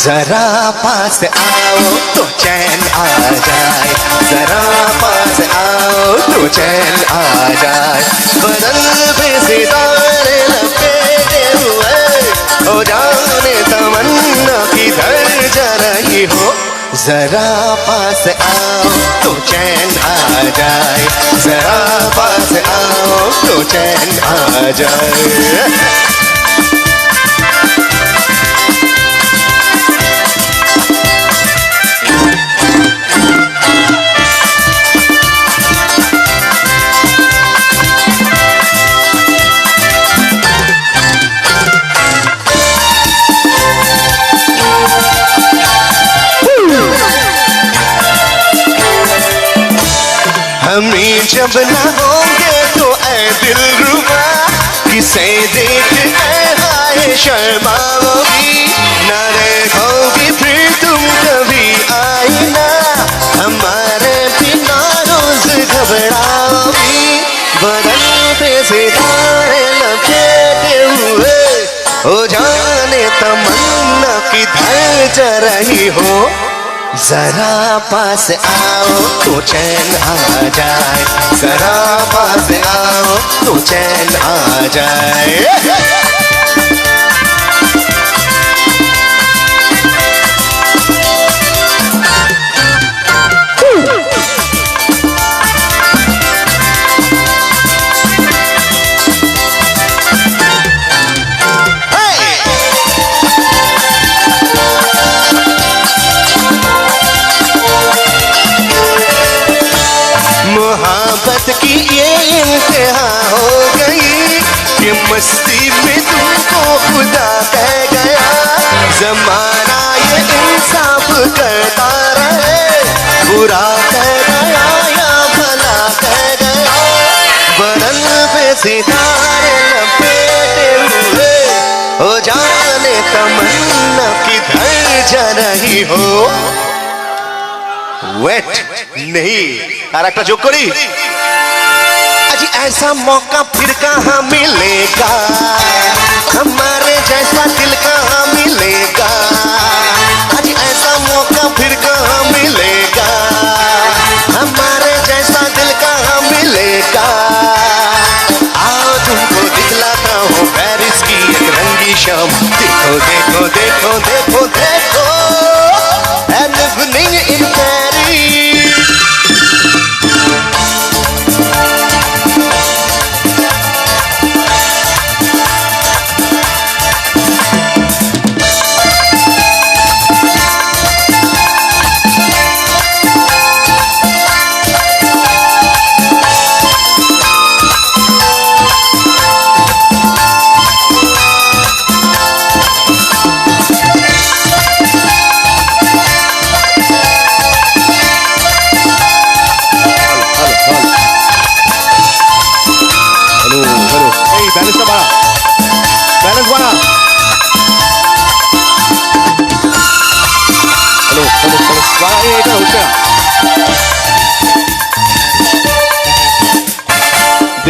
जरा पास आओ तो चैन आ जाए, जरा पास आओ तो चैन आ जाए। बदन पे सितारे लपेटे हुए, ओ जाने तमन्ना किधर जा रही हो। जरा पास आओ तो चैन आ जाए, जरा पास आओ तो चैन आ जाए। हमें जब न होंगे तो ऐ दिलरुबा, किसे देख ऐ हाय शर्माओगी। न देखोगी फिर तुम कभी आईना, हमारे बिना रोज घबराओगी। बदन पे सितारे लपेटे हुए, ओ जाने तमन्ना किधर जा रही हो। जरा पास आओ तो चैन आ जाए, जरा पास आओ तो चैन आ जाए। मोहब्बत की ये इंतहा हो गई कि मस्ती में तुमको खुदा कह गया। जमाना ये इंसाफ करता रहे, बुरा कह गया या भला कह गया। बदन पे सितारे लपेटे हुए, हो जाने तमन्ना किधर जा रही हो। वेट नहीं, আর একটা যোগ করি। आज ऐसा मौका फिर कहाँ मिलेगा, हमारे जैसा दिल कहाँ मिलेगा। आज ऐसा मौका फिर कहाँ मिलेगा, हमारे जैसा दिल कहाँ मिलेगा। आओ तुमको दिखलाता हूँ पेरिस की एक रंगी शाम। देखो देखो देखो देखो देखो, an evening in Paris।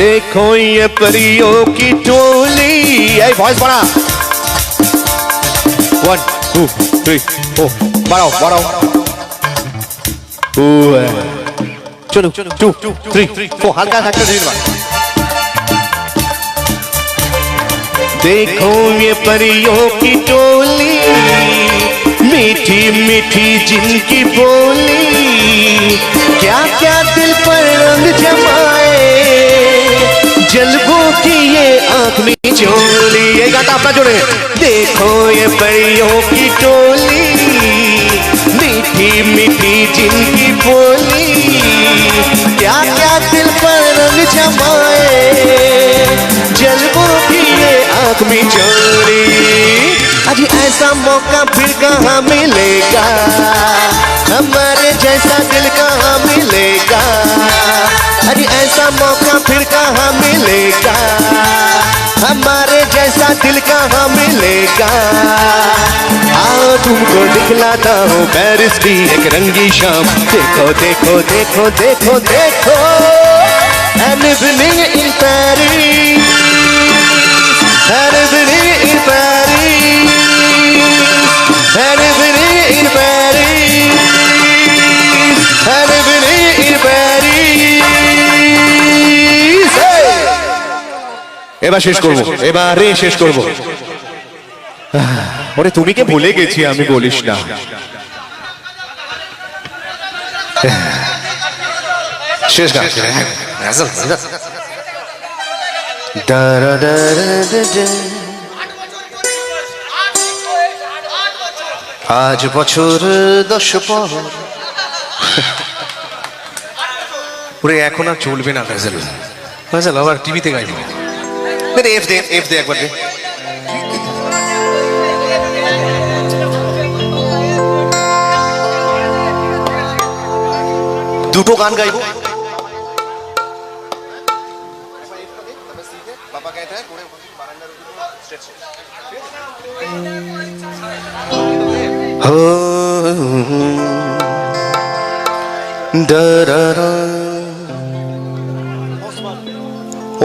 देखो ये परियों की टोली, এই ভয়েস বাড়া, 1 2 3 4 বাড়াও বাড়াও, চলো 2 3 4 হালকা হালকা ধীরে বাড়া। देखो ये परियों की टोली, मीठी मीठी जिनकी बोली, क्या क्या दिल पर रंग जमाए, जलबों की ये आंख में चोली, ये गाता अपना जोड़े। देखो ये परियों की टोली, मीठी मीठी जिनकी बोली, क्या क्या दिल पर रंग जमाए, जलबों की ये आंख में चोली। अजी ऐसा मौका फिर कहाँ मिलेगा, हमारे जैसा दिल कहाँ मिलेगा, अरे ऐसा मौका फिर कहाँ मिलेगा, हमारे जैसा दिल कहाँ मिलेगा। आओ तुमको दिखलाता हूँ पेरिस की एक रंगी शाम, देखो देखो देखो देखो देखो, an evening in Paris, an evening in Paris, an evening in Paris, an evening in Paris। এবার শেষ করবো, এবারে শেষ করবো। ওরে তুমি কে ভুলে গেছি আমি, বলিস না। শেষ গান। আজ বছর 10 পর, ওরে এখন আর চলবে না গজল, গজল আবার টিভিতে গাইবে। এফ দে, এফ দে একবার দে। দুটো গান গাইবো,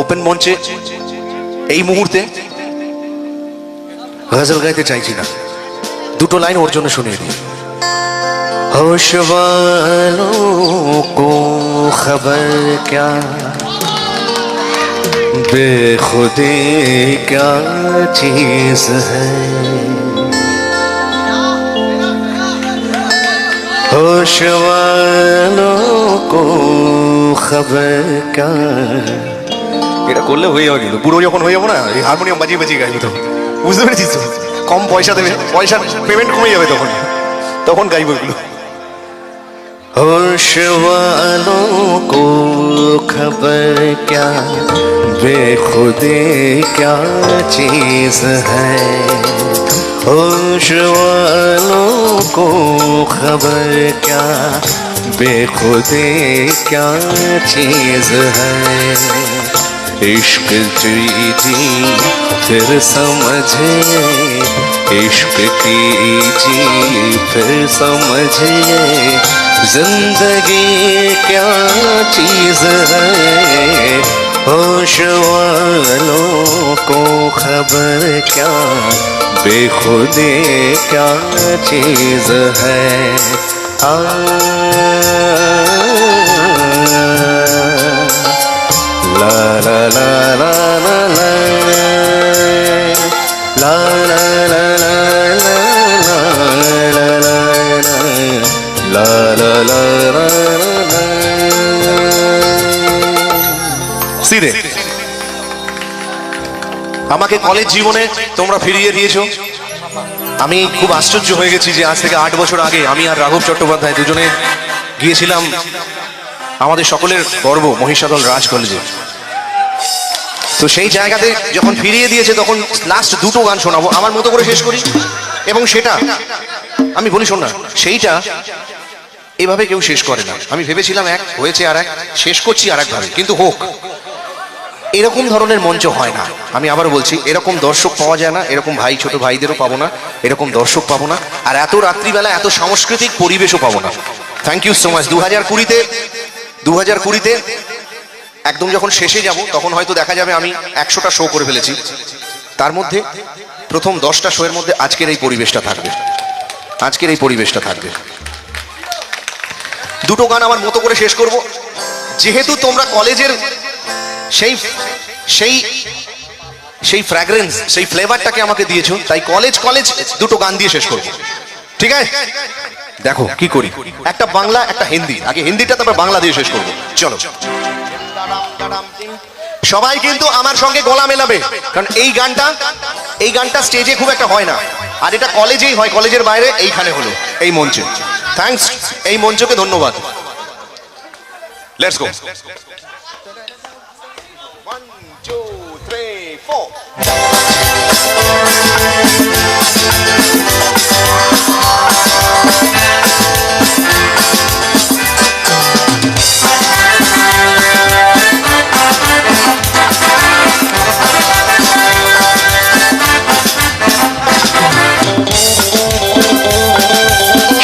ওপেন মঞ্চে এই মুহূর্তে গজল গাইতে চাইছি না, দুটো লাইন ওর জন্য শুনিয়ে দিই। होश वालों को खबर क्या, बेखुदी क्या चीज है, होश वालों को खबर क्या। এটা করলে হয়ে যাবে, কিন্তু পুরো যখন হয়ে যাবো না, এই হারমোনিয়াম বাজিয়ে বাজিয়ে গাইবো, তো বুঝতে পেরেছিস তো? কম পয়সা দেবে, পয়সা পেমেন্ট কমে যাবে, তখন তখন গাইবো এগুলো। होश वालों को खबर क्या, बेखुदी क्या चीज है, होश वालों को खबर क्या, बेखुदी क्या चीज है। इश्क कीजिए फिर समझिए, इश्क कीजिए फिर समझिए, जिंदगी क्या चीज है, होश वालों को खबर क्या, बेखुदी क्या चीज है। ला ला ला ला ला ला ला ला ला ला ला ला ला। সিরে আমাকে কলেজ জীবনে তোমরা ফিরিয়ে দিয়েছো। আমি খুব আশ্চর্য হয়ে গেছি যে আজ থেকে 8 বছর আগে আমি আর রাঘব চট্টোপাধ্যায় দুজনে গিয়েছিলাম আমাদের সকলের গর্ব মহিষাদল রাজ কলেজে। তো সেই জায়গাতে যখন ফিরিয়ে দিয়েছে তখন লাস্ট দুটো গান শোনাবো, আমার মতো করে শেষ করি। এবং সেটা আমি বলি শোন না, সেইটা এভাবে কেউ শেষ করে না। আমি ভেবেছিলাম এক হয়েছে, আর এক শেষ করছি আর এক ভাবে, কিন্তু হোক। এরকম ধরনের মঞ্চ হয় না, আমি আবার বলছি, এরকম দর্শক পাওয়া যায় না, এরকম ভাই ছোট ভাইদেরও পাবো না, এরকম দর্শক পাবো না, আর এত রাত্রিবেলা এত সাংস্কৃতিক পরিবেশও পাবো না। Thank you so much. 2020-তে একদম যখন শেষে যাব তখন হয়তো দেখা যাবে আমি 100টা শো করে ফেলেছি, তার মধ্যে প্রথম 10টা শো এর মধ্যে আজকের এই পরিবেশটা থাকবে, আজকের এই পরিবেশটা থাকবে। দুটো গান আমার মতো করে শেষ করব, যেহেতু তোমরা কলেজের সেই সেই সেই ফ্র্যাগ্রেন্স, সেই ফ্লেভারটাকে আমাকে দিয়েছো, তাই কলেজ কলেজ দুটো গান দিয়ে শেষ করবো, ঠিক আছে? দেখো কি করি, একটা বাংলা একটা হিন্দি, আগে হিন্দিটা তারপর বাংলা দিয়ে শেষ করবো। চলো, সবাই কিন্তু আমার সঙ্গে গলা মেলাবে, কারণ এই গানটা স্টেজে খুব একটা হয় না, আর এটা কলেজেই হয়, কলেজের বাইরে এইখানে হলো, এই মঞ্চে। থ্যাঙ্কস, এই মঞ্চকে ধন্যবাদ। Let's go. 1 2 3 4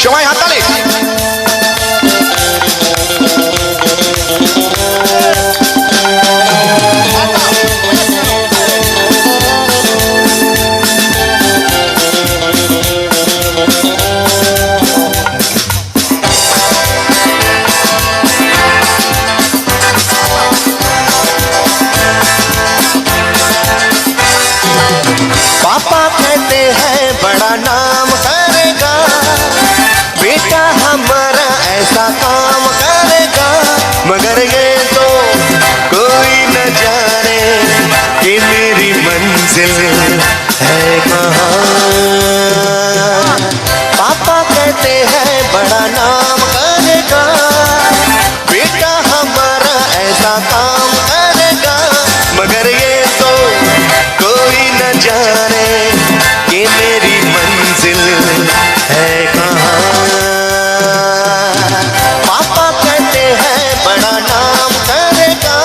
সবাই হাততালি। पापा कहते हैं बड़ा नाम करेगा, बेटा हमारा ऐसा काम करेगा, मगर ये तो कोई न जाने कि मेरी मंजिल है कहाँ। पापा कहते हैं बड़ा नाम करेगा, बेटा हमारा ऐसा काम करेगा, मगर ये तो कोई न जाने कि मेरी मंजिल है कहाँ। पापा कहते हैं बड़ा नाम करेगा।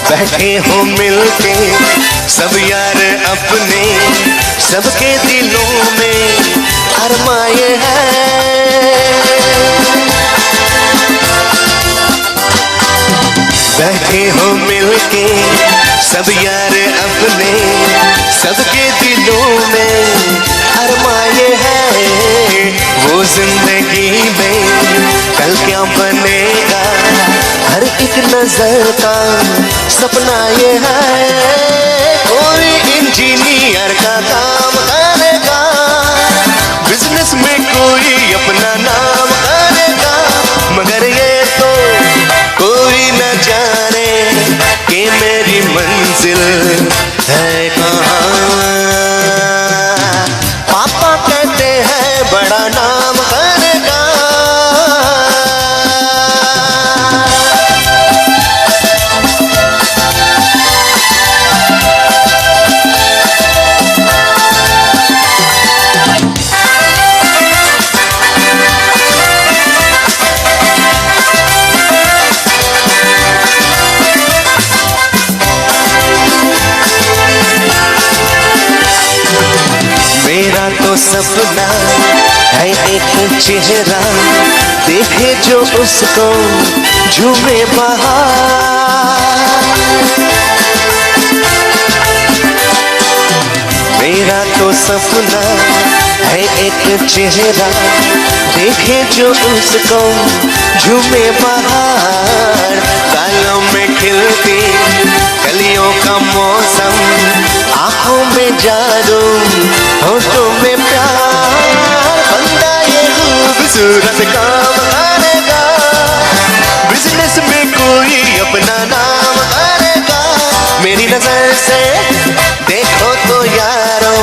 बैठे हो मिलके सब यार अपने, सबके दिलों में अरमाए हैं। बैठे हो मिलके सब यार अपने, सबके दिलों में अरमाए हैं। वो जिंदगी में कल क्या बनेगा, हर एक नजर का सपना ये है। कोई इंजीनियर का काम करेगा, बिजनेस में कोई अपना नाम करेगा, मगर ये तो कोई न जाने कि मेरी मंजिल है कहाँ। पापा कहते हैं बड़ा नाम करेगा। मेरा तो सपना है एक चेहरा, देखे जो उसको झूमे बहार। मेरा तो सपना है एक चेहरा, देखे जो उसको झूमे बहार। गालों में खिलती कलियों का मौसम, आंखों में जादू, होठों में प्यार। बंदा ये खूबसूरत काम करेगा, बिजनेस में कोई अपना नाम करेगा। मेरी नजर से देखो तो यारो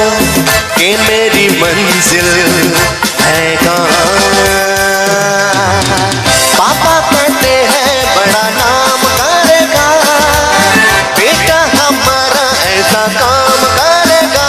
कि मेरी मंजिल है कहाँ। पापा कहते हैं बड़ा नाम करेगा, बेटा हमारा ऐसा काम करेगा,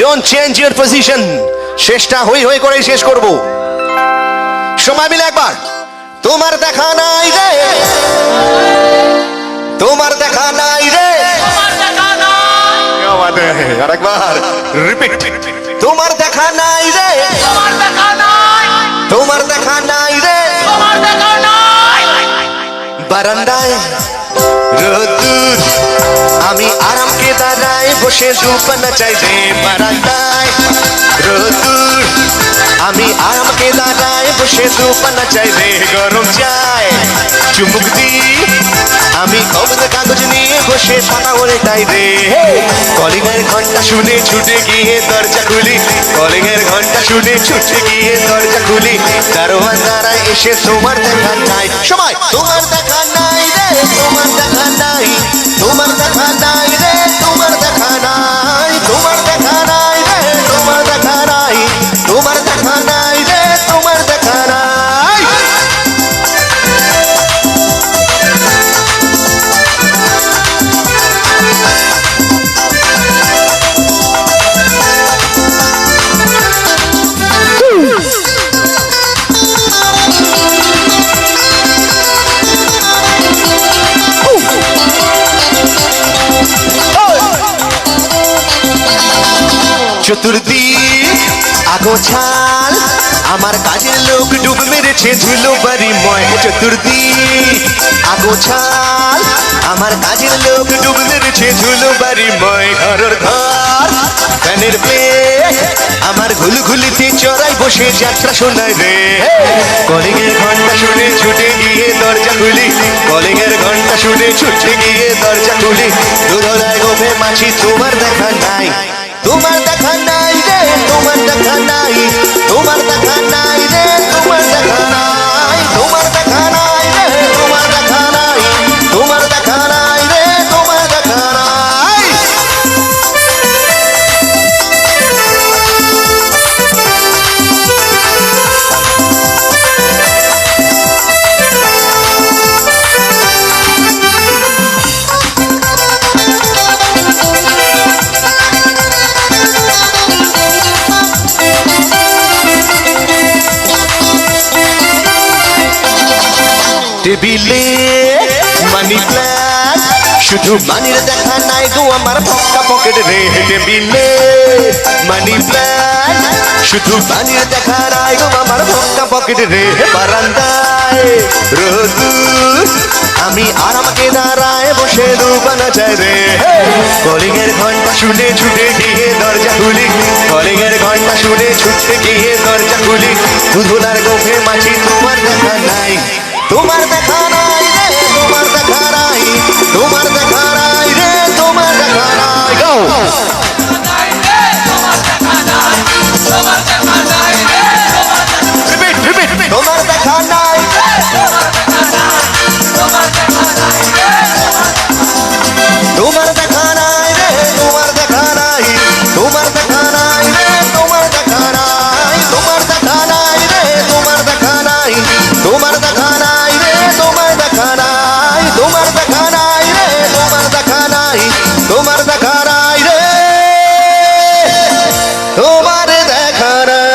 ডোন্ট চেঞ্জ ইউর পজিশন। শেষটা হই হই করে শেষ করব। সময় মিলে একবার। তোমার দেখা নাই রে, তোমার দেখা নাই রে, আরেকবার রিপিট। তোমার দেখা নাই রে, তোমার দেখা নাই রে, বারান্দায় রোদ্দুর, আমি আরামকে দাঁড়ায় বসে জুপানা চাই রে। বারান্দায় রোদ্দুর, আমি আরামকে দাঁড়ায় বসে জুপানা চাই রে। গরম চাই চুমুক দি, আমি কবজ কাগজ নিয়ে বসে পাতা ওলটাই রে। কলিং এর ঘন্টা শুনে ছুটে গিয়ে দরজা খুলি, কলিং এর ঘন্টা শুনে ছুটে গিয়ে দরজা খুলি। দারোয়ান দাঁড়ায় এসে তোমার দেখা নাই। সময়। তোমার দেখা নাই রে, তোমার দেখা নাই, তোমার দেখা নাই রে, তোমার দেখা নাই, তোমার দেখা নাই রে, তোমার দেখা নাই, তোমার দেখা নাই রে, তোমার দেখা নাই। চতুর্দিক আগোছাল, আমার কাজের লোক ডুব মেরেছে ধুলো বাড়ি ময়। চতুর্দিক আগোছাল, আমার কাজের লোক ডুব মেরেছে ধুলো বাড়ি ময়। ঘরের ঘর ফ্যানের পেট, আমার ঘুলঘুলিতে চড়াই বসে যাত্রা শোনায় রে। কলিং এর ঘন্টা শুনে ছুটে গিয়ে দরজা খুলি, কলিং এর ঘন্টা শুনে ছুটে গিয়ে দরজা খুলি। দুধলায় গোফে মাছি তোমার দেখা নাই, তোমার দেখা নাই রে, তোমার দেখা নাই, তোমার দেখা নাই রে, তোমার দেখা নাই, তোমার দেখা নাই রে, তোমার দেখা নাই, তোমার দেখা নাই রে, তোমার দেখা নাই। টেবিলে মানি প্ল্যান, শুধু মানির দেখা নাই গো আমার পক্কা পকেট রে। টেবিলে মানি প্ল্যান, শুধু মানির দেখা নাই গো আমার পক্কা পকেট রে। বারান্দায় রোদ্দুর, আমি আরামকে দাঁড়ায় বসে ডুবানা চাই রে। কলিং এর ঘন্টা শুনে ছুটে গিয়ে দরজা খুলি, কলিং এর ঘন্টা শুনে ছুটে গিয়ে দরজা খুলি। দুধুলার গোফে মাছি তোমার দেখা নাই, তোমার দেখা নাই রে, তোমার দেখা নাই, তোমার দেখা নাই রে, তোমার দেখা নাই। গো রিপিট রিপিট। তোমার দেখা নাই, তোমার দেখা নাই রে, তোমার দেখা নাই, তোমার দেখা নাই রে, তোমার দেখা নাই, তোমার দেখা নাই রে, তোমার দেখা নাই, তোমার দেখা নাই রে, তোমার দেখা নাই, তোমার দেখা নাই রে, তোমার দেখা নাই, তোমার দেখা নাই রে, তোমার দেখা নাই।